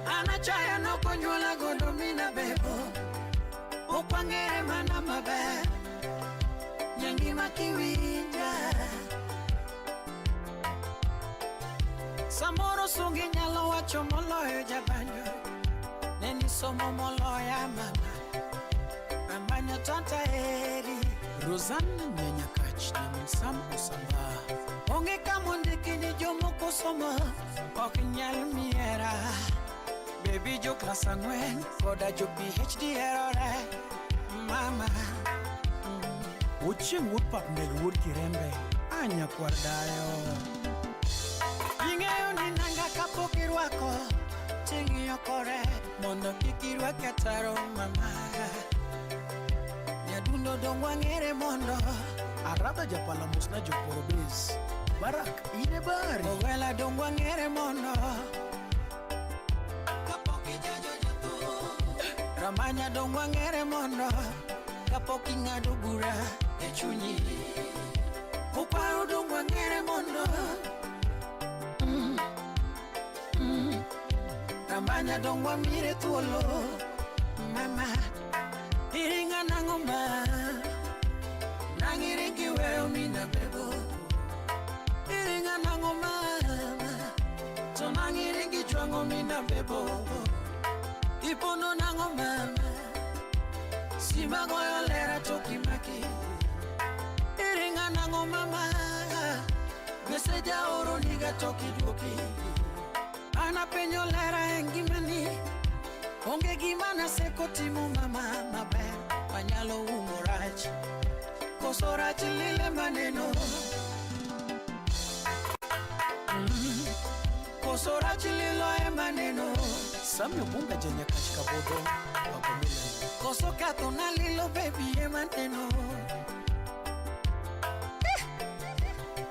Anachaya no konyola gondomina bebo Ukwangere mana mabe Nyangi makiwinja Samoro sungi nyalo wacho moloyo jabanyo Neni somo moloya mama Amanya tanta heri Rosanna Nyanyakach na Minsam Osamba. Onge kamonde kini jomo kosoma Okinyal miera Baby jo klasa ngwen Koda jo PhD erore Mama Uching Woodpap Neg Wood Kirembe. Anya Kwardayo. Ingeyo ni nanga kapokirwako Tingi yokore Mondo kikirwake taro mama Nyadundo dongwa ngere mondo Arada Japala Musna Joporobes. Barak Ine Bari. Owela dongwa ngere mondo Ramanya dongwa ngere mondo Kapoki ngado bura e chunyi Uparo dongwa ngere mondo Ramanya dongwa mire tuolo Mama Iringa nangoma Nangiringi weo mina bebo Iringa nangoma So nangiringi chwango mina bebo Ipono nangoma Sima goyo lera toki maki Iringa nangoma Meseja oro niga toki duoki Ana penyo lera engimani Onge gimana seko timu mama mabe Panyalo umorach Kosorach lile maneno Kosorach lilo e maneno Samyo Bunga Janyakach Kabodo. Wapamile. Koso kato na lilo baby e maneno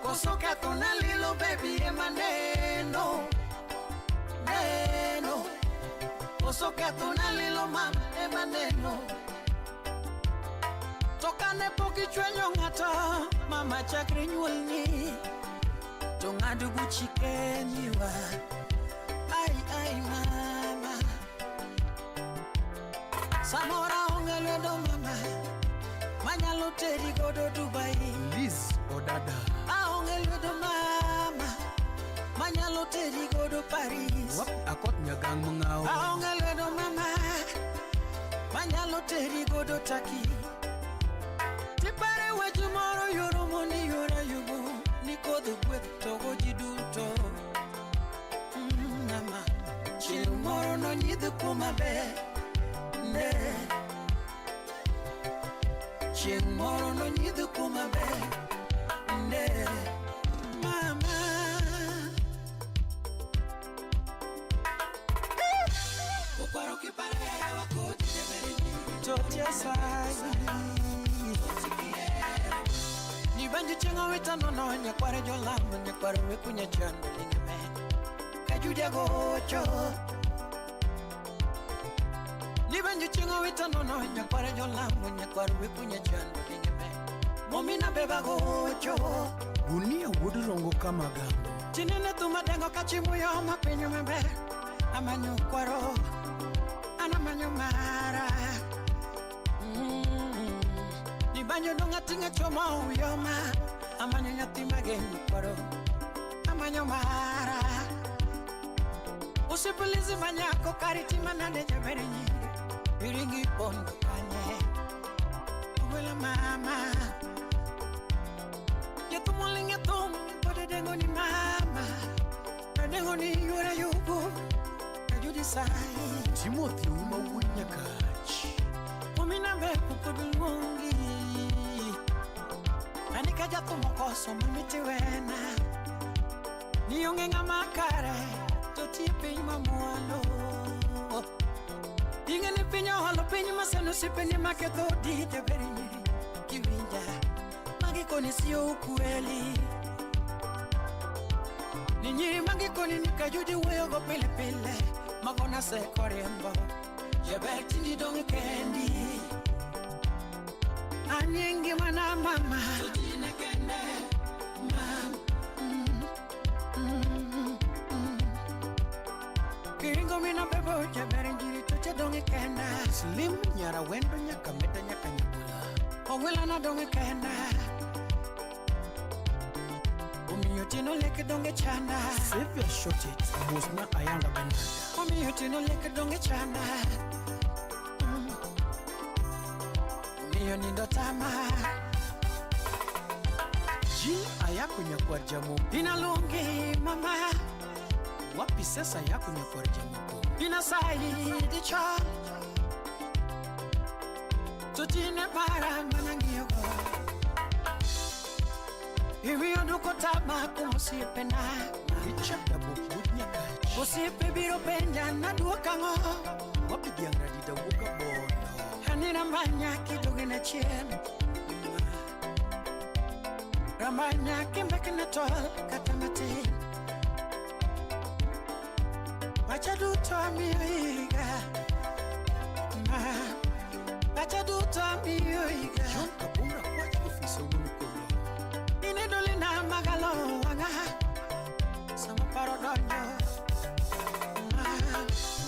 Koso kato na lilo baby e maneno Neno Koso kato na lilo mama e maneno Tokane poki chwenyo ngata Mama chakri nyulni Tongadu buchike niwa Ai mama Samora ongelwedo mama Manyalo teri godo Dubai Liz Odada. Ongelwedo mama Manyalo teri godo Paris Wap akot nyagang mangao. Ongelwedo mama Manyalo teri godo Taki Tipare weju moro yoro moni yora yugu Nikodu kwet togo jiduto Mama Chilu moro no nyidu kumabe Ne Chilu moro no nyidu kumabe Ne Mama Ukwaro kipare wakoti jeberi Totia sai Nibanji chenga wita nono Nyakware jolambo Nyakware wekunya chando Lingeme Kajudia gocho Nibanji chenga wita nono Nyakware jolambo Nyakware wekunya chando Lingeme Momina beba gocho Gunia Woodrongo Kamagando. Chinene tumadengo kachimu yo mapinyo mebe Amanyo kwaro Anamanyo mara Nibanyo donga tinga choma uyoma Amanyo nyati mageni kwaro Amanyo mara Usipulizi manyako kariti manade jaberi nyiri Iringi pondo kanye Uwela mama Yetumoling yatum Pode dengo ni mama Dengo ni yura yubu Kajudi sai Timothy Uma Wunyakach. Umina beku kudulungi Anika jatu mokoso mamiti wena Niyonge nga makare Toti pinyi mamualo Inge ni pinyo holo pinyi masenu sipe ni maketo di jaberi nyiri winja magi koni sio ukweli Ninyi mangi koni nikajudi weyo go pile pile Magona se korembo Jebeti ni dongi kendi Anyingi mana mama Tutine kende Mama Kiringo mina bebo Jeberi njiri tuche dongi kenda Slim nyara wendo nyaka meta nyaka nyabula Owela na dongi kenda Umiyotino leke donge chanda Save your short it Musna ayanda benda Umiyotino leke donge chanda Umiyonindo tama Ji ayako nyakuar jamu Inalungi mama Wapi sasa yako nyakuar jamu Inasaidi cha Tutine para manangiyogo Iwi onduko tama kumosipe na Ichapta bukunya kachi Osipe biro penda na duokango Wapi diangra dida wuka bono Hanina manya kidogi na chien Ramanya kimbeke na tol katamati Wacha duto amiyoiga Wacha duto amiyoiga Shonka bunga kwacha ofisa unuko Dolina magalo wanga sama parodonyo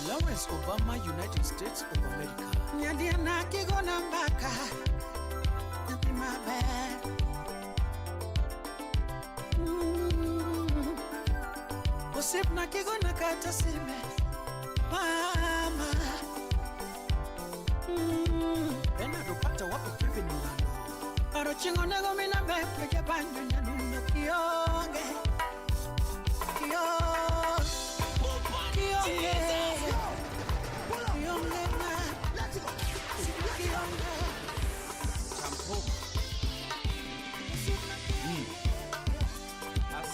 Lawrence Obama United States of America Nyadiana kigona mbaka Nati mabe Usip na kigona kata sime Mama Pena dupata wapo Kevin Milano Aro chingo nego mina bepe ke banyo nyanuno kionge Kionge na Kionge Champo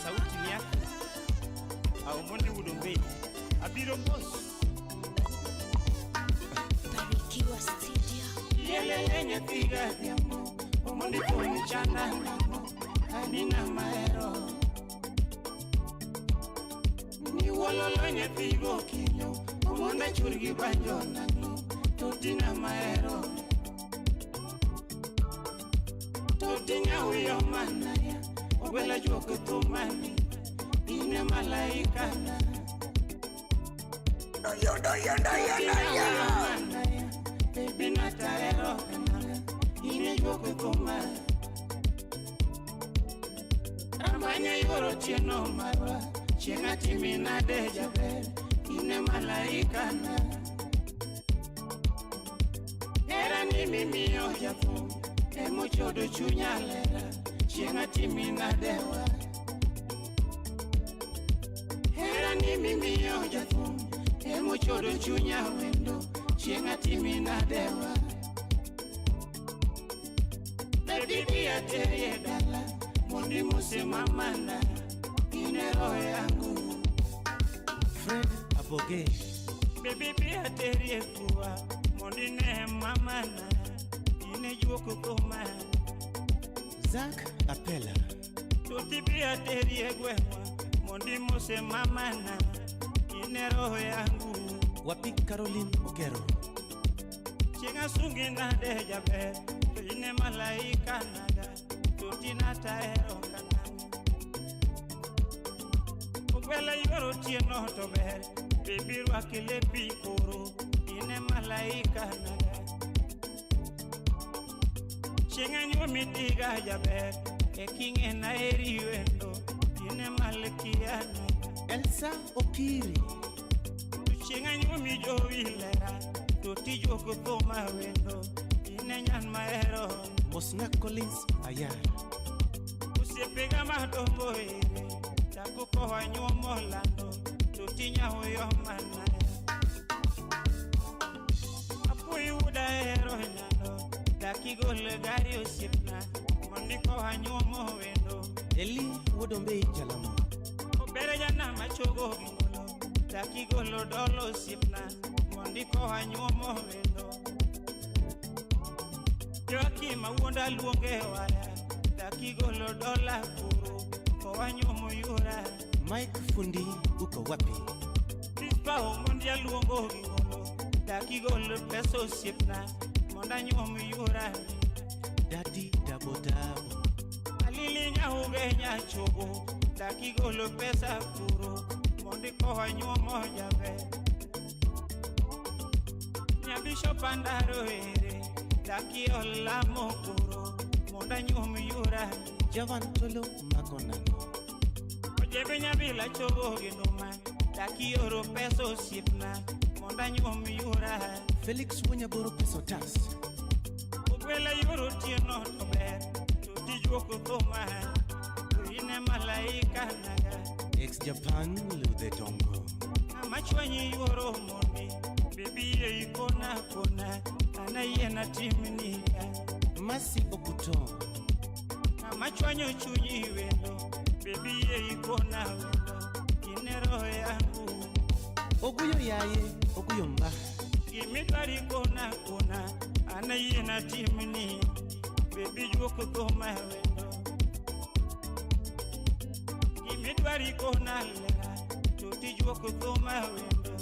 Sauti ni yako Au mwende udombe Abiro boss Barikiwa studio Yele nyakiga diamo Omondi koni chana Hanina maero Ni wololo nyathigo kinyo Omonda churgi banjo nano Totina maero Totinya uyo manaya Obela juoko tumani Ine malaika na Doyo Baby nataero kanala Ine juoko tumani Amanya yoro chieno marwa Chienga timina de jaber Ine malaika na Era ni mimi ojafu Emo chodo chunya lera Chienga timina dewa Era ni mimi ojafu Emo chodo chunya wendo Chienga timina dewa Baby bia terie dala Mundi musema mana Ine roho yangu Fred Aboge Baby bia terie kuwa Mundi ne mamana Ine juoko koma Zach Apela Tuti bia terie gwewa Mundi musema mana Ine roho yangu Wapi Caroline Ogero Chinga sungi na de jabe Ine malaika nada Tuti nataero kanani Ugbela yoro tieno tober Baby wakile pikoro Ine malaika nada Chinga nyumi diga jabe Ekinge na eri wendo Ine malikiana Elsa Okiri Chinga nyumi jowi lera Tuti joko koma wendo Ine nyan maero Mosna Collins Ayar Usipega madombo ere Tako koha nyumo lando Tutinya huyo manaya Apui uda ero nyando Daki gole gari usipna Mondi koha nyumo wendo Eli Wodombe Jalamo Obere jana machogo gingolo Daki golo dolo usipna Mondi koha nyumo wendo Joaki Ni mawonda luonge waya dakigolo dola kuro kowanyomo yura. Mike Fundi uko wapi? Dispa omondia luongo gigolo dakigolo pesa osiepna monda nyomo yura. Daddy Dabo Dabo Alili nyahuge nyachogo dakigolo pesa kuro mondi kowanyomo jabe. Nyabisho pandaro ere daki olamo kuro monda nyomo yura. Javan Tolo Makonano Ojebe nyabila chogo ginuma daki oro pesa osiepna monda nyomo yura. Felix Wanyaboro Peso Tas Ogwela yoro tieno tober tijwoko thoma ine malaika naga. Ex Japan Lude Tongo Machwanyi yoro mondi baby ye kona kona anayena timniga. Masi Okuto Machwanyo chunyi wendo baby ye kona wendo ine roho yangu. Oguyo Yaye Oguyo Mba Gimitari kona kona anayena timni baby jwoko thoma wendo. Gimitari kona lera tijwoko thoma wendo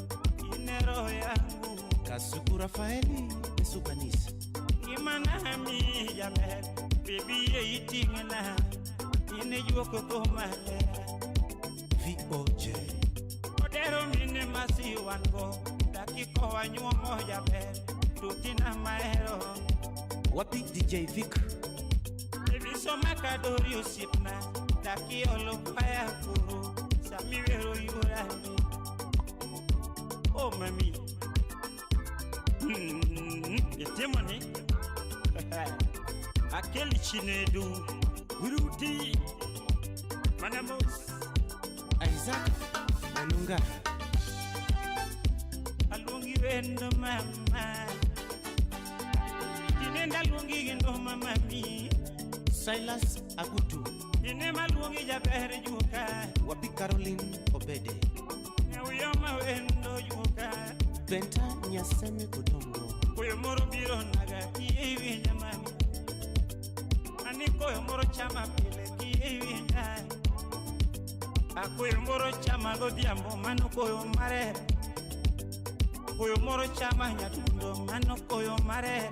ine roho yangu. Kasuku Rafaeli Esubanisa Imana mi jaber baby ye itingana ine jwoko thoma lera. VOJ Odero mine masi wango dakiko wanyuomo jaber tutina maero. Wapi DJ Vic Eviso makadori osipna daki olo kwaya kuro sami wero yurami. Oh mami yetemoni akeli chinedu wiruti manamos Isaac Manunga alungi wendo mama inenda lungi gendo mama mi. Silas Agutu Ine malungi jaber juka Wapi Caroline Obede Nyawiyoma wendo juka Benta Nyaseme Kutongo Koyo moro biro naga kiyewi nyamami. Ani koyo moro chama pile kiyewi nyai. Akoyo moro chama godhiambo mano koyo marera. Koyo moro chama nyatundo mano koyo marera.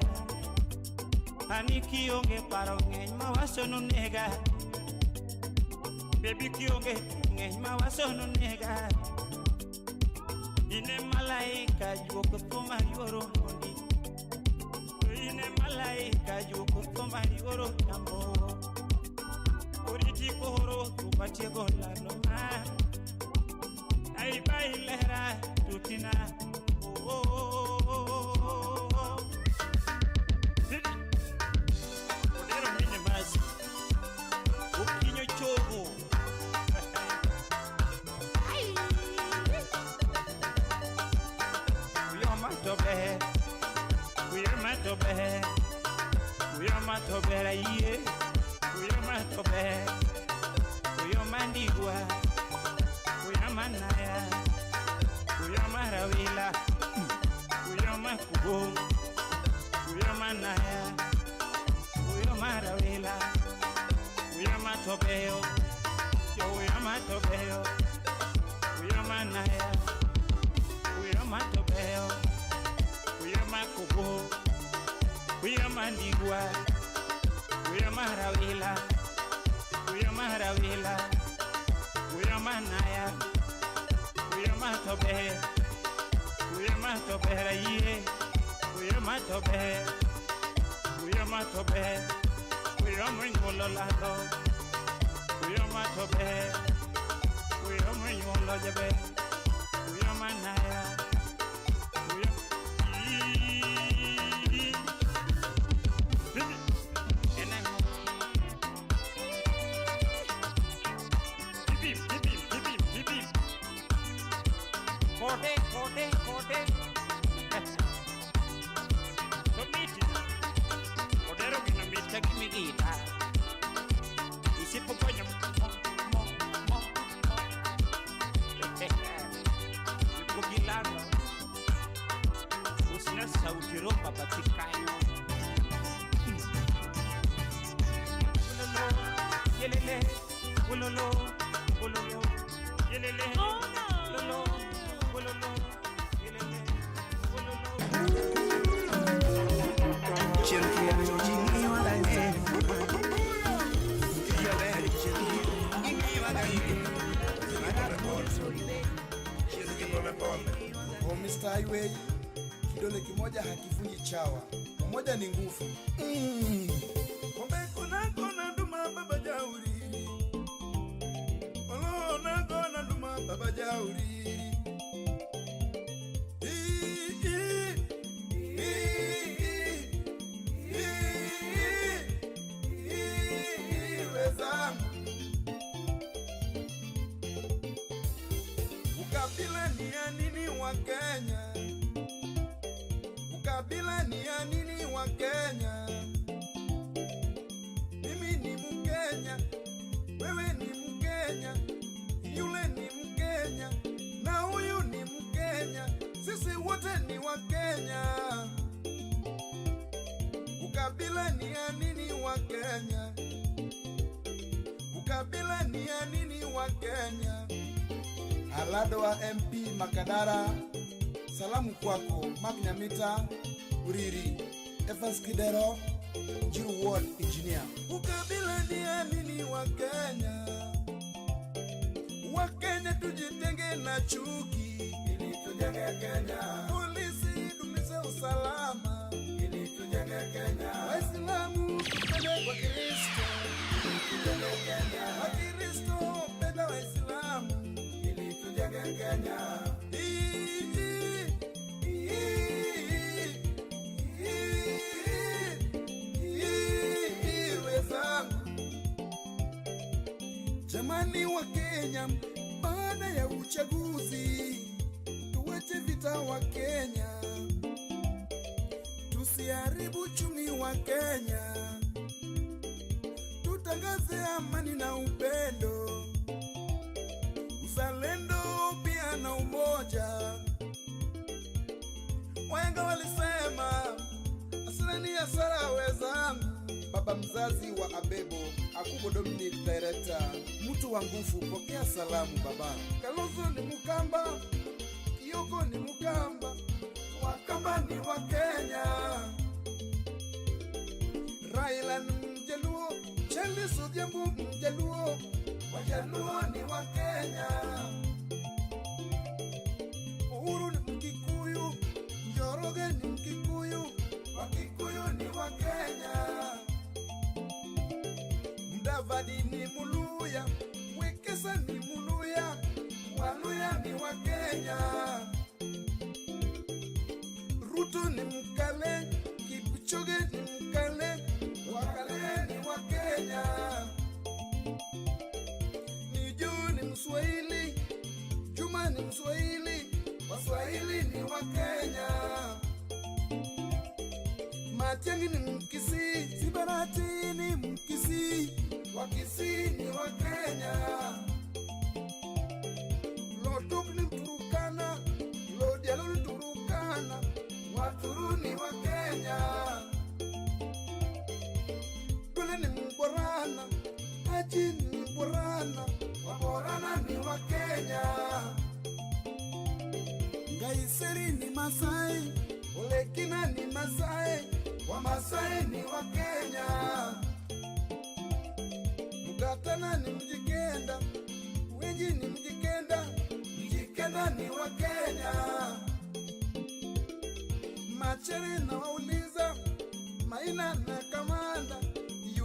Ani kionge paro ng'eny mawasono nega. Baby kionge ng'eny mawasono nega. Ine malaika jwoko thoma yoro mondi. Ine malaika jwoko thoma yoro jambo. Oriti koro tupatiego lano ma. Ai bailera tutina. Oh, oh, oh, oh, oh. Odero mine masi Okinyo chogo Uyomatobe Uyomatobe Uyomatobe la iye Uyomatobe Uyomandigwa Uyomanaya Uyomarawila Uyomakubo Uyomanaya Uyomarawila Uyomatobeo Yo Uyomatobeo Uyomanaya Uyomatobeo Uyomakubo Uyomandigwa Uyomarawila Uyomarawila Uyomanaya Uyomatobe Uyomatobe iye Uyomatobe Uyomatobe Uyomingololado Uyomatobe Uyomingolojabe Uyomanaya Kote Komiti Odero gina mita kimigita Isipo ponya Isipo gilano Usina sauti ropa batikayo yelele, wololo, wololo, yelele, wololo, wololo, yelele, wololo. Chirkia chojini wadange. Yale chirki ingi wadange. Oh Mr. Highway, kidole kimoja hakivunji chawa. Umoja ni nguvu. Kombe kuna nduma baba jauri. Kuna nduma baba jauri. Ukabila ni ya nini wa Kenya? Ukabila ni ya nini wa Kenya? Mimi ni Mkenya, wewe ni Mkenya, yule ni Mkenya, na huyu ni Mkenya, sisi wote ni wa Kenya. Ukabila ni ya nini wa Kenya? Ukabila ni ya nini wa Kenya? Alado wa MP Makadara, salamu kwako. Magnamita Uriri, Evans Kidero, Jiru Ward Engineer. Ukabila ni ya nini wa Kenya? Wa Kenya tujitenge na chuki, ili tujenge Kenya. Polisi dumishe usalama, ili tujenge Kenya. Waislamu tupende kwa Kristo, ili tujenge Kenya. Wakristo penda Waislamu, ili tujenge Kenya. Jamani wa Kenya, baada ya uchaguzi tuwache vita wa Kenya, tusiharibu uchumi wa Kenya, tutangaze amani na upendo, uzalendo pia na umoja. Wahenga walisema asirani asara wezangu. Baba mzazi wa Abebo, Akubo Dominic Director, mtu wa nguvu, pokea salamu baba. Kalonzo ni Mukamba, Kioko ni Mukamba, Wakamba ni wa Kenya. Raila ni Mjaluo, Charles Odhiambo Mjaluo, Wajaluo ni wa Kenya. Uhuru ni Mkikuyu, Njoroge ni Mkikuyu, Wakikuyu ni wa Kenya. Mudavadi ni Muluya, Wekesa ni Muluya, Waluya ni wa Kenya. Ruto ni Mkale, Kipchoge ni Mkale, Wakale ni wa Kenya. Nijo ni Mswahili, Juma ni Mswahili, Waswahili ni wa Kenya. Matiang'i ni Mkisii, Sibarati ni Mkisii, Wakisii ni wa Kenya. Lodok ni Mturukana, Lodialo ni Turukana, Waturu ni wa Kenya. Dule ni Mborana, Haji ni Mborana, Waborana ni wa Kenya. Ngaiseri ni Masai, Olekina ni Masai, Wamasai ni wa Kenya. Mugatana ni Mjikenda, Wenji ni Mjikenda, Mjikenda ni wa Kenya. Machere na wauliza, Maina na Kamanda,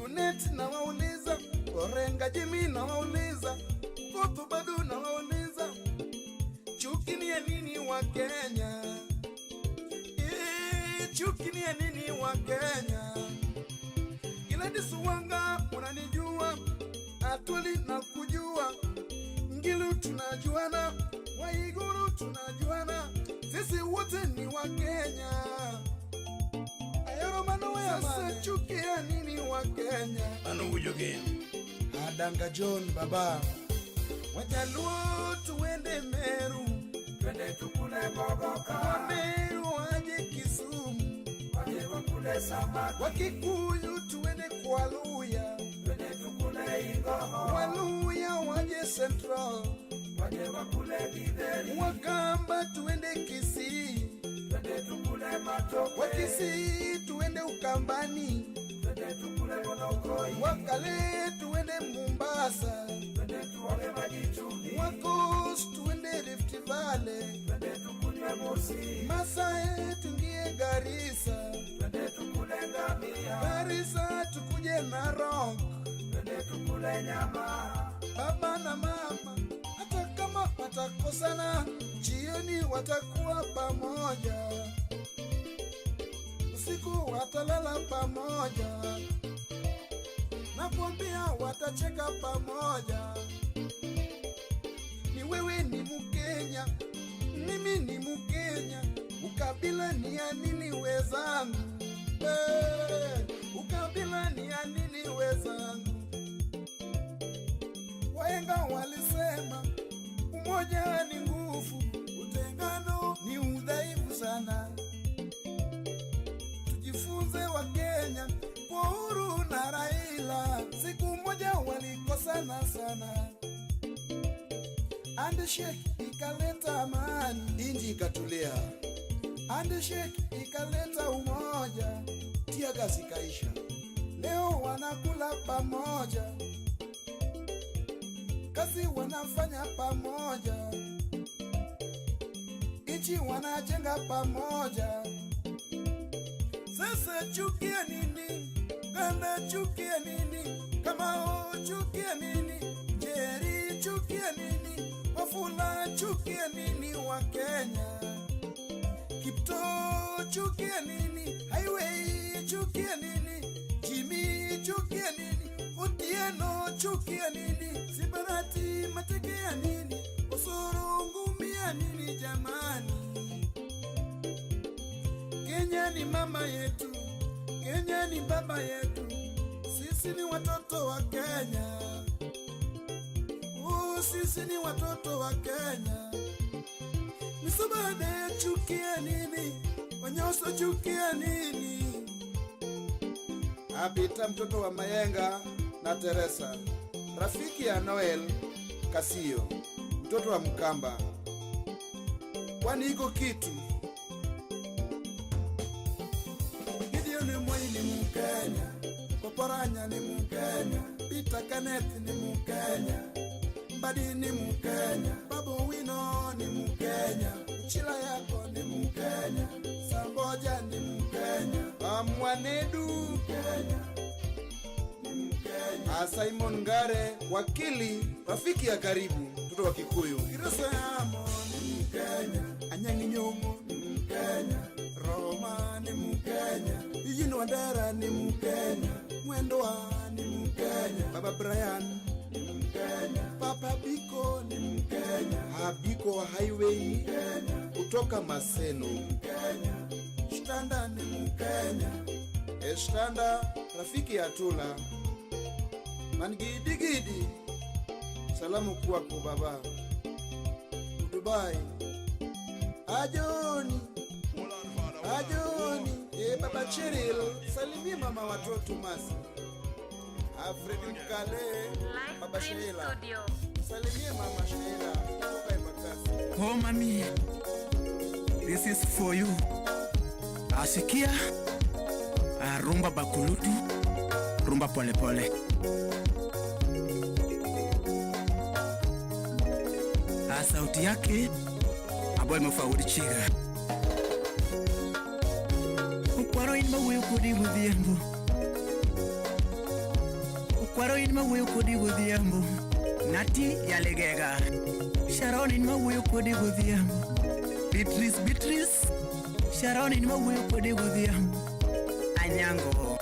Unit na wauliza, Orenga Jimmy na wauliza, Koto Badu na wauliza, chuki ni ya nini wa Kenya? Chuki ni ya nini wa Kenya? Gladys Wanga unanijua, Atuli na kujua, Ngilu tunajuana, Waiguru tunajuana, sisi wote ni wa Kenya. Ayoro manu ya sasa chuki ya nini wa Kenya? Anu ujoge Adanga John baba, Wajaluo tuende Meru, twende tukule bogoka. Meru waje Kisumu, waje wakule samaki. Wakikuyu tuende kwa Luya, twende tukule Waluya waje Central, Wakamba tuende Kisii, Wakisii tuende Ukambani, Wakale tuende Mombasa, Wakos tuende Rift Valley, Masai tuingie Garissa, Garissa tukuje Narok, baba na mama hata kama watakosana jioni watakuwa pamoja, usiku watalala pamoja, nakwambia watacheka pamoja. Ni wewe ni Mkenya, mimi ni Mkenya, ukabila ni ya nini wezangu? Ukabila ni ya nini wezangu? Wahenga walisema umoja ni nguvu, utengano ni udhaifu sana. Tujifunze wa Kenya kwa Uhuru na Raila, siku moja walikosana sana. Handshake ikaleta amani, inji ikatulia. Handshake ikaleta umoja, tiaga ikaisha. Leo wanakula pamoja, kazi wanafanya pamoja, inchi wanajenga pamoja. Sasa chukia nini? Ganda chukia nini? Kamao chukia nini? Jerry chukia nini? Wafula chukia nini? Wa Kenya Kipto chukia nini? Highway chukia nini? Jimmy chukia nini? Otieno chukia nini? Sibarati matekea nini? Osoro ngumia nini jamani? Kenya ni mama yetu, Kenya ni baba yetu, sisi ni watoto wa Kenya. Sisi ni watoto wa Kenya. Nisabade chukia nini? Wanyoso chukia nini? Abita mtoto wa Mayenga na Teresa, rafiki ya Noel Kasio, mtoto wa Mkamba. Kwani iko kitu? Gideon Moi ni Mkenya, Poporanya ni Mkenya, Peter Kenneth ni Mkenya, Mbadi ni Mkenya, Babu Wino ni Mkenya, Chila yako ni Mkenya, Samboja ni Mkenya, Amwanedu Mkenya ni Mkenya, Simon Ngare wakili, rafiki ya karibu, mtoto wa Kikuyu. Kirasamo ni Mkenya, Anyangi Nyongo ni Mkenya, Roma ni Mkenya, Ijino Wandera ni Mkenya, Mwendoa ni Mkenya, Baba Brian ni Mkenya, Papa Biko ni Mkenya, Habiko wa Highway Mkenya, kutoka Maseno Mkenya, Shtanda ni Mkenya, Shtanda rafiki ya Tula, Mangidigidi salamu kwako baba, Dubai, Ajoni, Baba Cheryl, salimia mama watoto Masi, Alfred Mkale, Baba Sheila, salimia mama Sheila, kutoka Embakasi. Oh mami, this is for you. Asikia, rumba bakulutu, rumba pole pole. Sauti yake aboy Mafaudi Chiga. Ukwaro inma wewe kodi godhiambo, Ukwaro inma wewe kodi godhiambo, Nati yalegega, Sharon inma wewe kodi godhiambo, Beatrice, Sharon inma wewe kodi godhiambo, Anyango,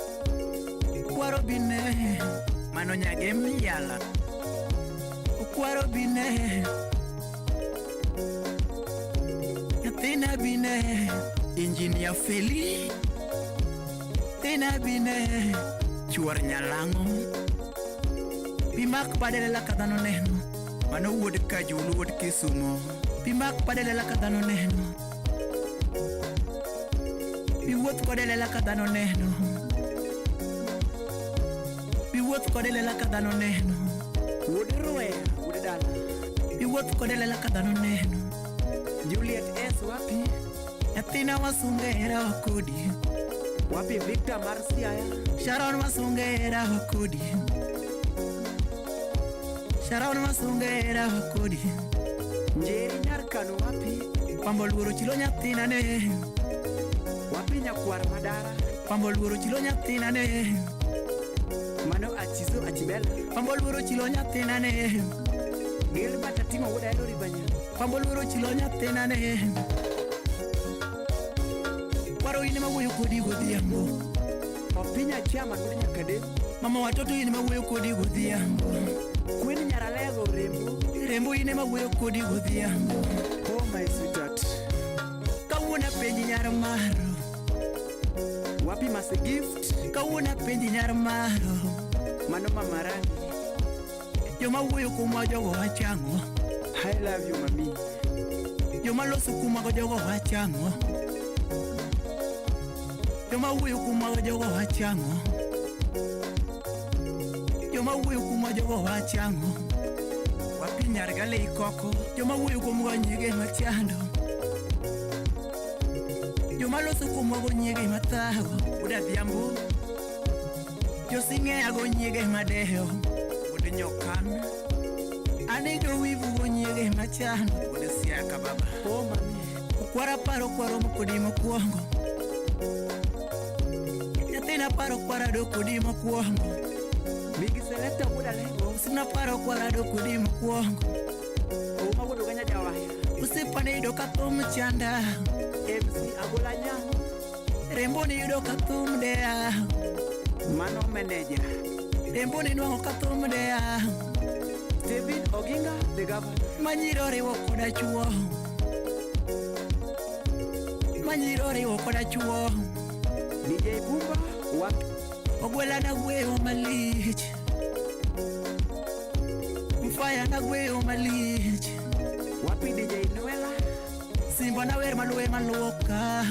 Ukwaro bine, mano nyage miyala, Ukwaro bine, Tena bine, Engineer Feli, Tena bine, Chuar Nyalango, Pimak padele la kadano nehno, Mano wood kajulu wood kisumo, Pimak padele la kadano nehno, Piwot padele la kadano nehno, Iwuoth kode lela ka dhano neno. Wuod Ruea, wuod dala. Iwuoth kode lela ka dhano neno. Juliet S wapi? Nyathina wasunge era wakodi. Wapi Victor Marciaya? Sharon wasunge era wakodi. Sharon wasunge era wakodi. Njeri Nyarkano wapi? Pambo luoro chilo nyathina ne. Wapi Nyakwar Madara? Pambo luoro chilo nyathina ne. Mano Achiso Achibela. Pambo luoro chilo nyathina ne. Gilbert Atimo wuod Ahero Ribanya. Pambo luoro chilo nyathina ne. Waro ine mawuoyo kodi godhiambo. Opinya Chama wuod Nyakade. Mama watoto ine mawuoyo kodi godhiambo. Queen Nyaralego Rembo. Rembo ine mawuoyo kodi godhiambo. Oh my sweetheart. Kawuona penji nyar maro. Wapi Mase Gift? Kawuona penji nyar maro. Mano Mama Rani. Joma wuoyo kumwa jogo wachango. I love you mami. Joma loso kumwa jogo wachango. Joma wuoyo kumwa jogo wachango. Joma wuoyo kumwa jogo wachango. Wapi Nyargale Ikoko. Joma wuoyo kumwa nyige machando. Joma loso kumwa nyige mathago. Uda dhiambo. Josinge ago nyige madeho. Uda nyokan. Anego wivu nyige machando. Uda siaka baba. Oh mami. Ukwara paro kwaro mokodi mokuongo. Nyathina paro kwara do kodi mokuongo. Big selector wuda lego. Usina paro kwara do kodi mokuongo. Uma wudu ganya jawaya. Usipane do kathum chanda. MC Agolanya. Rembo ni do kathum dea. Mano manager. Rembo ni no kathum dea. David Oginga the governor. Manyirore wokoda chuo. Manyirore wokoda chuo. DJ Bumba wapi? Ogwela na gweo malich. Mfaya na gweo malich. Wapi DJ Noela? Simba na wer maluwe maluoka.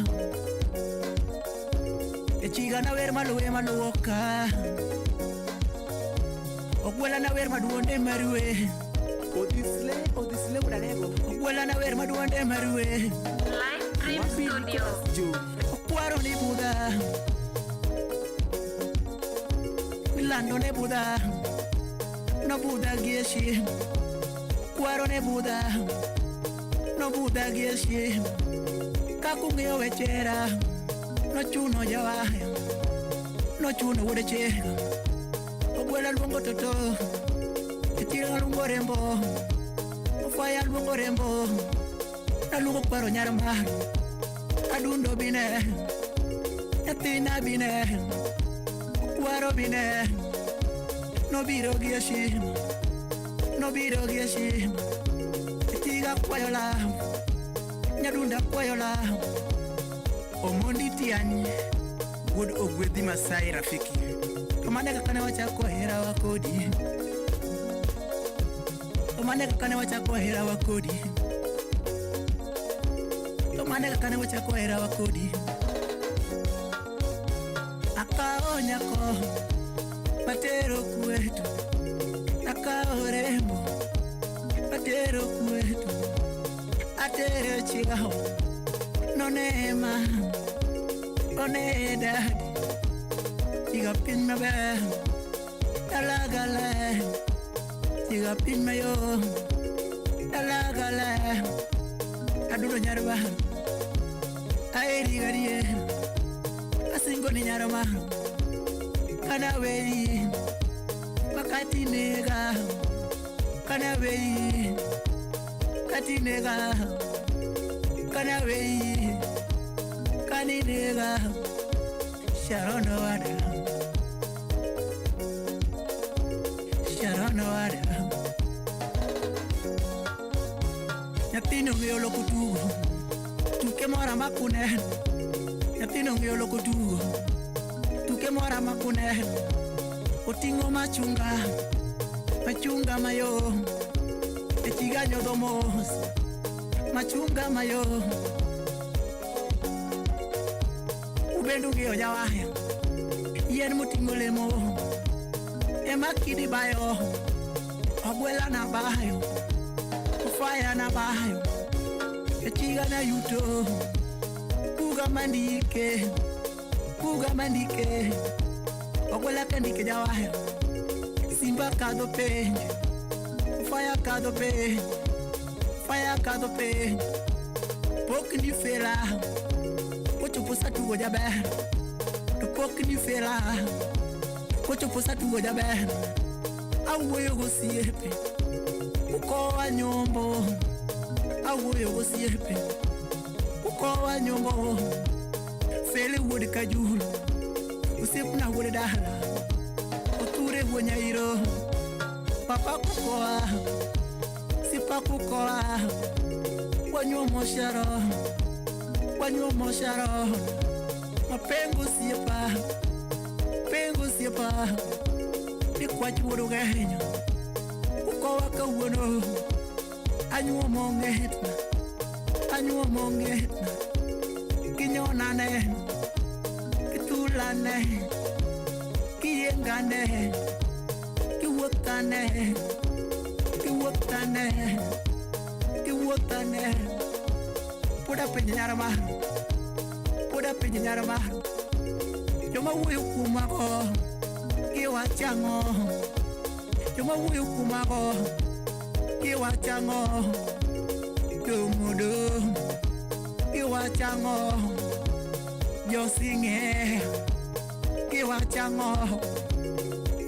Echiga na wer maluwe maluoka. Ogwela na wer maduonde marwe. Odisle udalego. Ogwela na wer maduonde marwe. Live Dream Studio. Okwaro ni Buddha. Milando ne Buddha. No Buddha gieshi. Okwaro ne Buddha. No Buddha gieshi. Kakungeo wechera. No chuno jawaya. No chuno wude chega. Ogwela luongo toto. Etira luongo rembo. Ofaya luongo rembo. Naluongo paro nyar maro. Adundo bine. Nyathina bine. Okwaro bine. Nobiro gi heshima. Nobiro gi heshima. Etiga kwayo lam. Nyadunda kwayo lam. Omondi tiani. Wuod ogwedhi Masai rafiki. Kamane kakane wachako hera wakodi. Kamane kakane wachako hera wakodi. Kamane kakane wachako hera wakodi. Akao nyako patero kwetu. Akao rembo patero kwetu. Atere chigao nonema onedadi. Tiga pin ma be Dalagale. Tiga pin ma yo Dalagale. Adulo nyarba Aeri garie Asingo ni nyarma Kana wei Makati nega Kana wei Kati nega Kana wei Kani nega Sharon wada Sharon wada Nyathino ng'eyo loko tugo. Tuke mora makuneno. Nyathino ng'eyo loko tugo. Tuke mora makuneno. Oting'o machunga. Machunga mayom. Echiga nyodho mos. Machunga mayom. Ubendo ng'eyo jawaya. Yien moting'o lemo. Emakidi bayo, abuela na bayo, fire na bayo, echiga na yuto, kuga mandike, abuela kandike jawayo, simba kado pe, fire kado pe, poke ni fela, pocho posa tugo jabe, poke ni fela. Kocho posa tugo jabe awoyo go siepe uko wa nyombo awoyo go siepe uko wa nyombo fele wodi kajulu usipna wodi dala uture wonyairo papa kukoa sipa kukoa wanyomo sharo mapengo siepa siapa di kwachi wodo ganya uko waka wono anyu mongetna kinyona ne kitulane kiyengane kiwotane puda penyara ma Joma wuyu kumako kiwa chango Joma wuyu kumako kiwa chango Tumudu kiwa chango Josinge kiwa chango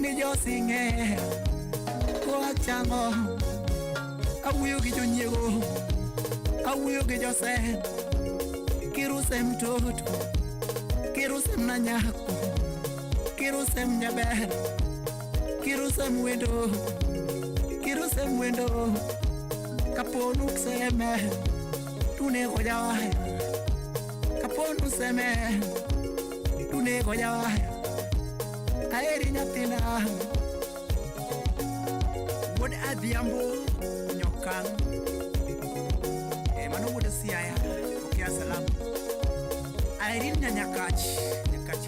Ni josinge kiwa chango Awuyu kijonyego Awuyu kijose Kiruse mtoto Kirusem na nyako, kirusem nyaber, kirusem wendo, kaponu kseme, tune kojawaya, kaponu seme, tune kojawaya, kaeri nyatina, wode adhiambo nyokan, mano wode siaya, kokia salamu. Airin nyakach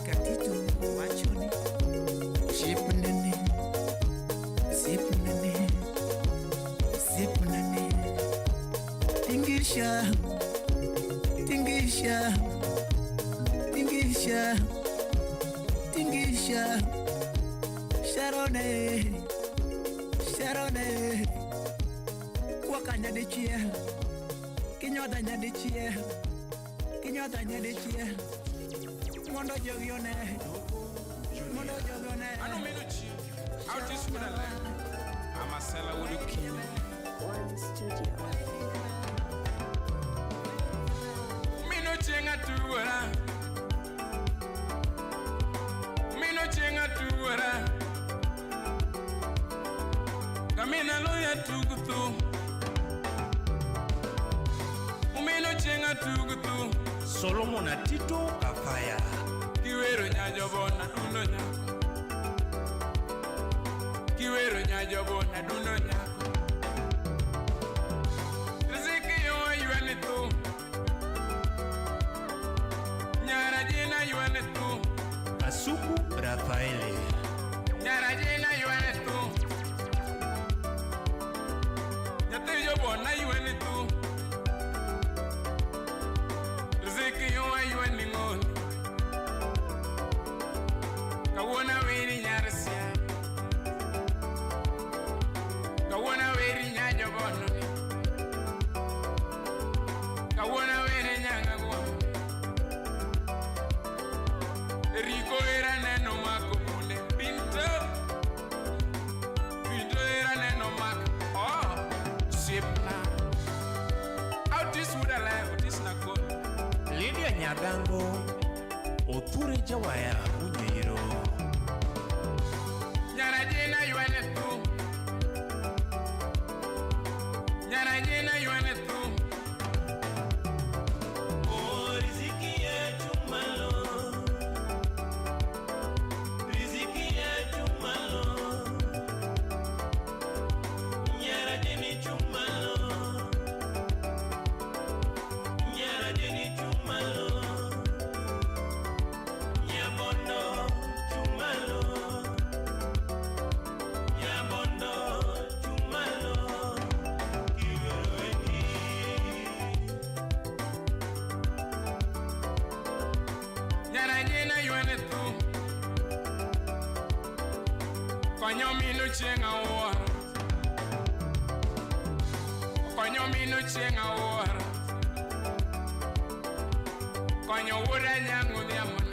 katito wachuni sipnene tingisha Sharone wakanya de chia kinyoda nya de chia Kinyota nyedechie Mondo jogione Ano minuchi Out is with a lamb Amasela Wuduki One Studio Minuchi ngatuara Kamina loya tugutu Minuchi tugutu Solomon Atito Kafaya Kiwero nyajobo na duno nyako Kiwero nyajobo na duno nyako Riziki yo yuane tu Nyara jina yuane tu Asuku Rafaele Nyara jina yuane tu Nyate jobo na yuane tu Kawona weri nyarsia Kawona weri nyajobono Kawona weri nyangagwa Riko era neno mako mune Pinto era neno mako Oh Sipna Out this wood alive This na good Lydia Nyagango Oture Jawaya Unyeiro Nyarajina yuane tu Nyarajina yuane tu Oh riziki yetu malo Riziki yetu malo Nyarajini chumalo Nyarajini chumalo Nyabono chumalo Nyara jena yuane tu Konyo minu chenga war Konyo minu chenga war Konyo wura nyangu diamon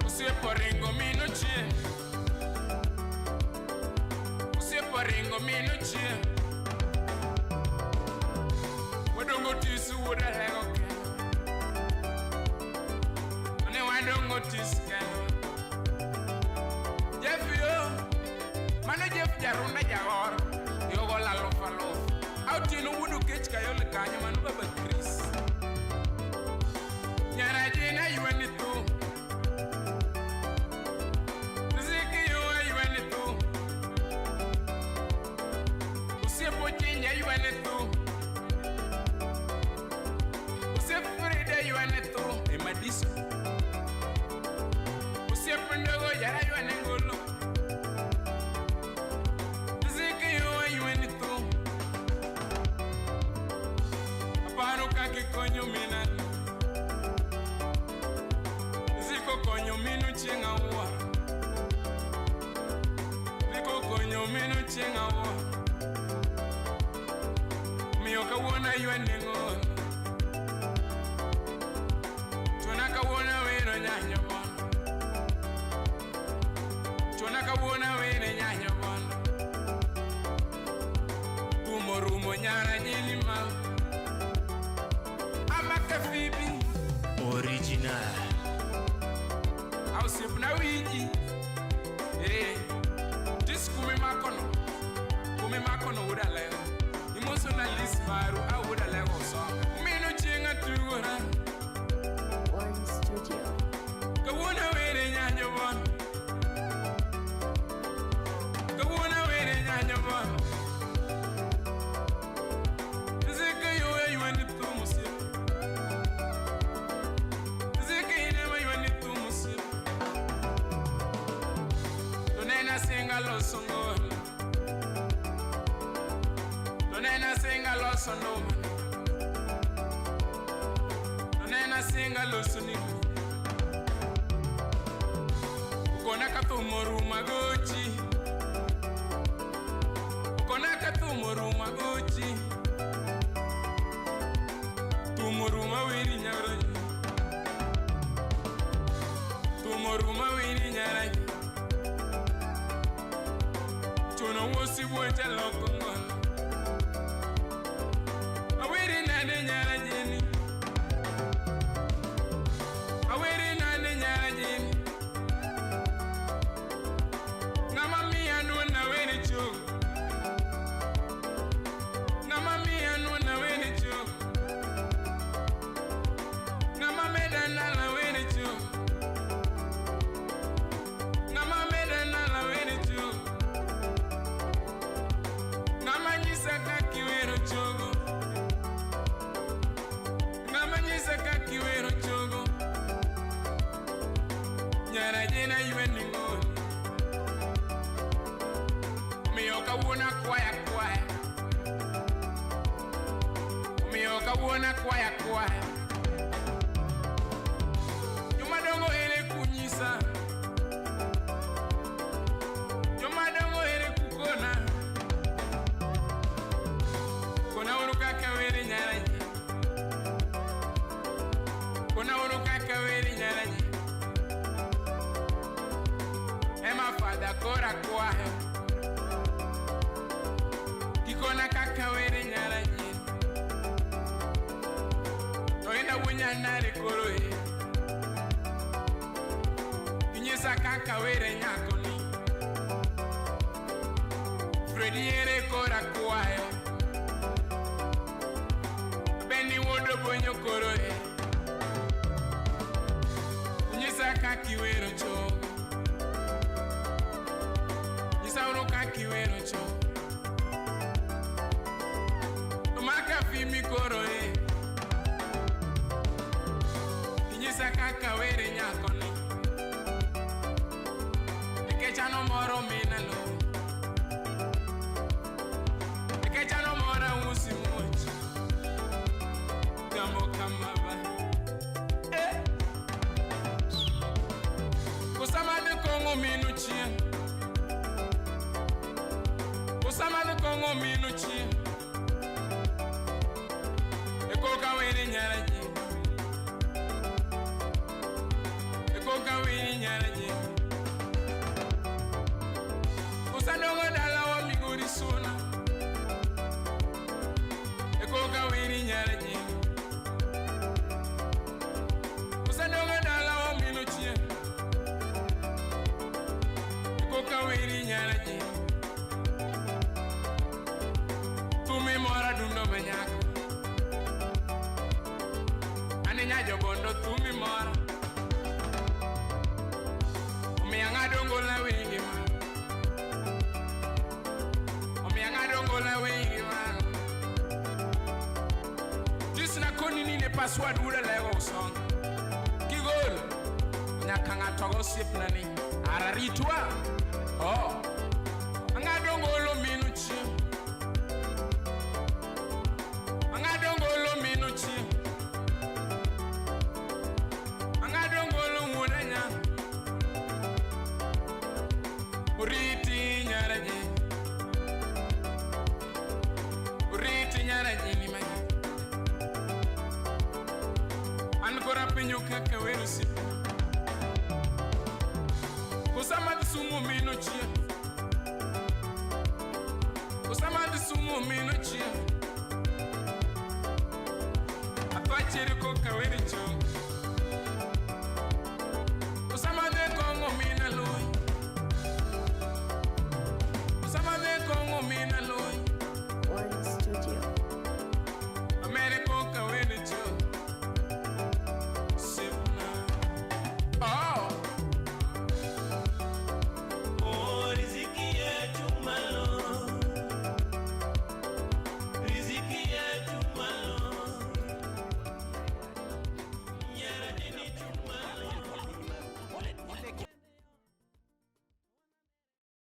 Usie poringo minu chen Usie poringo minu chen Wadongo tisu wura lego ken Ane wadongo tisu ken Jeff yo Mano Jeff jarunda jahor Yogo la lofa lofa Autino wudu kech kayo le kanya manu baba Chris Nyara jena yuani tu Ziki yuwa yuani tu Usie pochinya yuani tu Usie Frida yuani tu Emadiso Usie pendogo yara yuani ngolo Ziki yuwa yuani tu Aparo kaki konyo minani Konyo minu chenga wa Liko konyo minu chenga wa Miyoka wona yuane ngon Chonaka wona weno nyanya bon Chonaka wona wene nyanya bon Rumo rumo nyara nyini mal Amaka fibi Original Ausip na wiji Dis kumi makono uda lego Emotionalist maru a uda lego song Mino chinga tuura One Studio. Kawuna were nyanyo bon Kawuna were nyanyo bon Zika yoye yuani tu musip Zika inema yuani tu musip Donena singa lo songol Donena singa lo sonoman Donena singa lo soniku Ukona katumoru magochi Ukona katumoru magochi Tumoru mawiri nyaraji Tumoru mawiri nyaraji Chono wosi buenja lokongon Awiri nane nyarajini Awiri nane nyarajini Ngama miya nuona weni chogo Ngama miya nuona weni chogo Ngama meda nala weni chogo Ngama meda nala weni chogo Ngama nyisa kaki wero chogo Ngama nyisa kaki wero chogo Nyara jena yueni ngoni Miyoka wuna kwaya kwaya Miyoka wuna kwaya kwaya Jumadongo ele kunyisa Jumadongo ele kukona Kona uruka kawere nyaraji Kona uruka kawere nyaraji Ema fada kora kwahe Kikona kakawere nyaraji Toina wunya nare koroe Kinyesa kakawere nyakoni Fredi ere kora kwahe Beni wodo bonyo koroe Kinyesa kakiwero cho Nyesa uro kakiwero cho Maka fimi koroe Kinyesa kakawere nyakoni Ikechano moro minalo Ikechano moro usi mochi Gamo kamaba minu chien Usamani kongo minu chien Eko kawini nyaraji Eko kawini nyaraji Usadongo dala wa miguri suna Eko kawini nyaraji Usadongo dala wa minu chien Eko kawini nyaraji Tumi mora dundo benyaka Nyajo bondo tumi mora Omianga dongo la wingi ma Omianga dongo la wingi ma Jisna koni nine password ula lego song Kigol Nyakanga togo sip nani Araritwa Oh Anga dongo lo minuchi Anga dongo lo minuchi Uriti nyaraji ni mai Ankora penyo kaka weru sipa Kusama disumu mino chia Kusama disumu mino chia Atwa chiri koka weru cho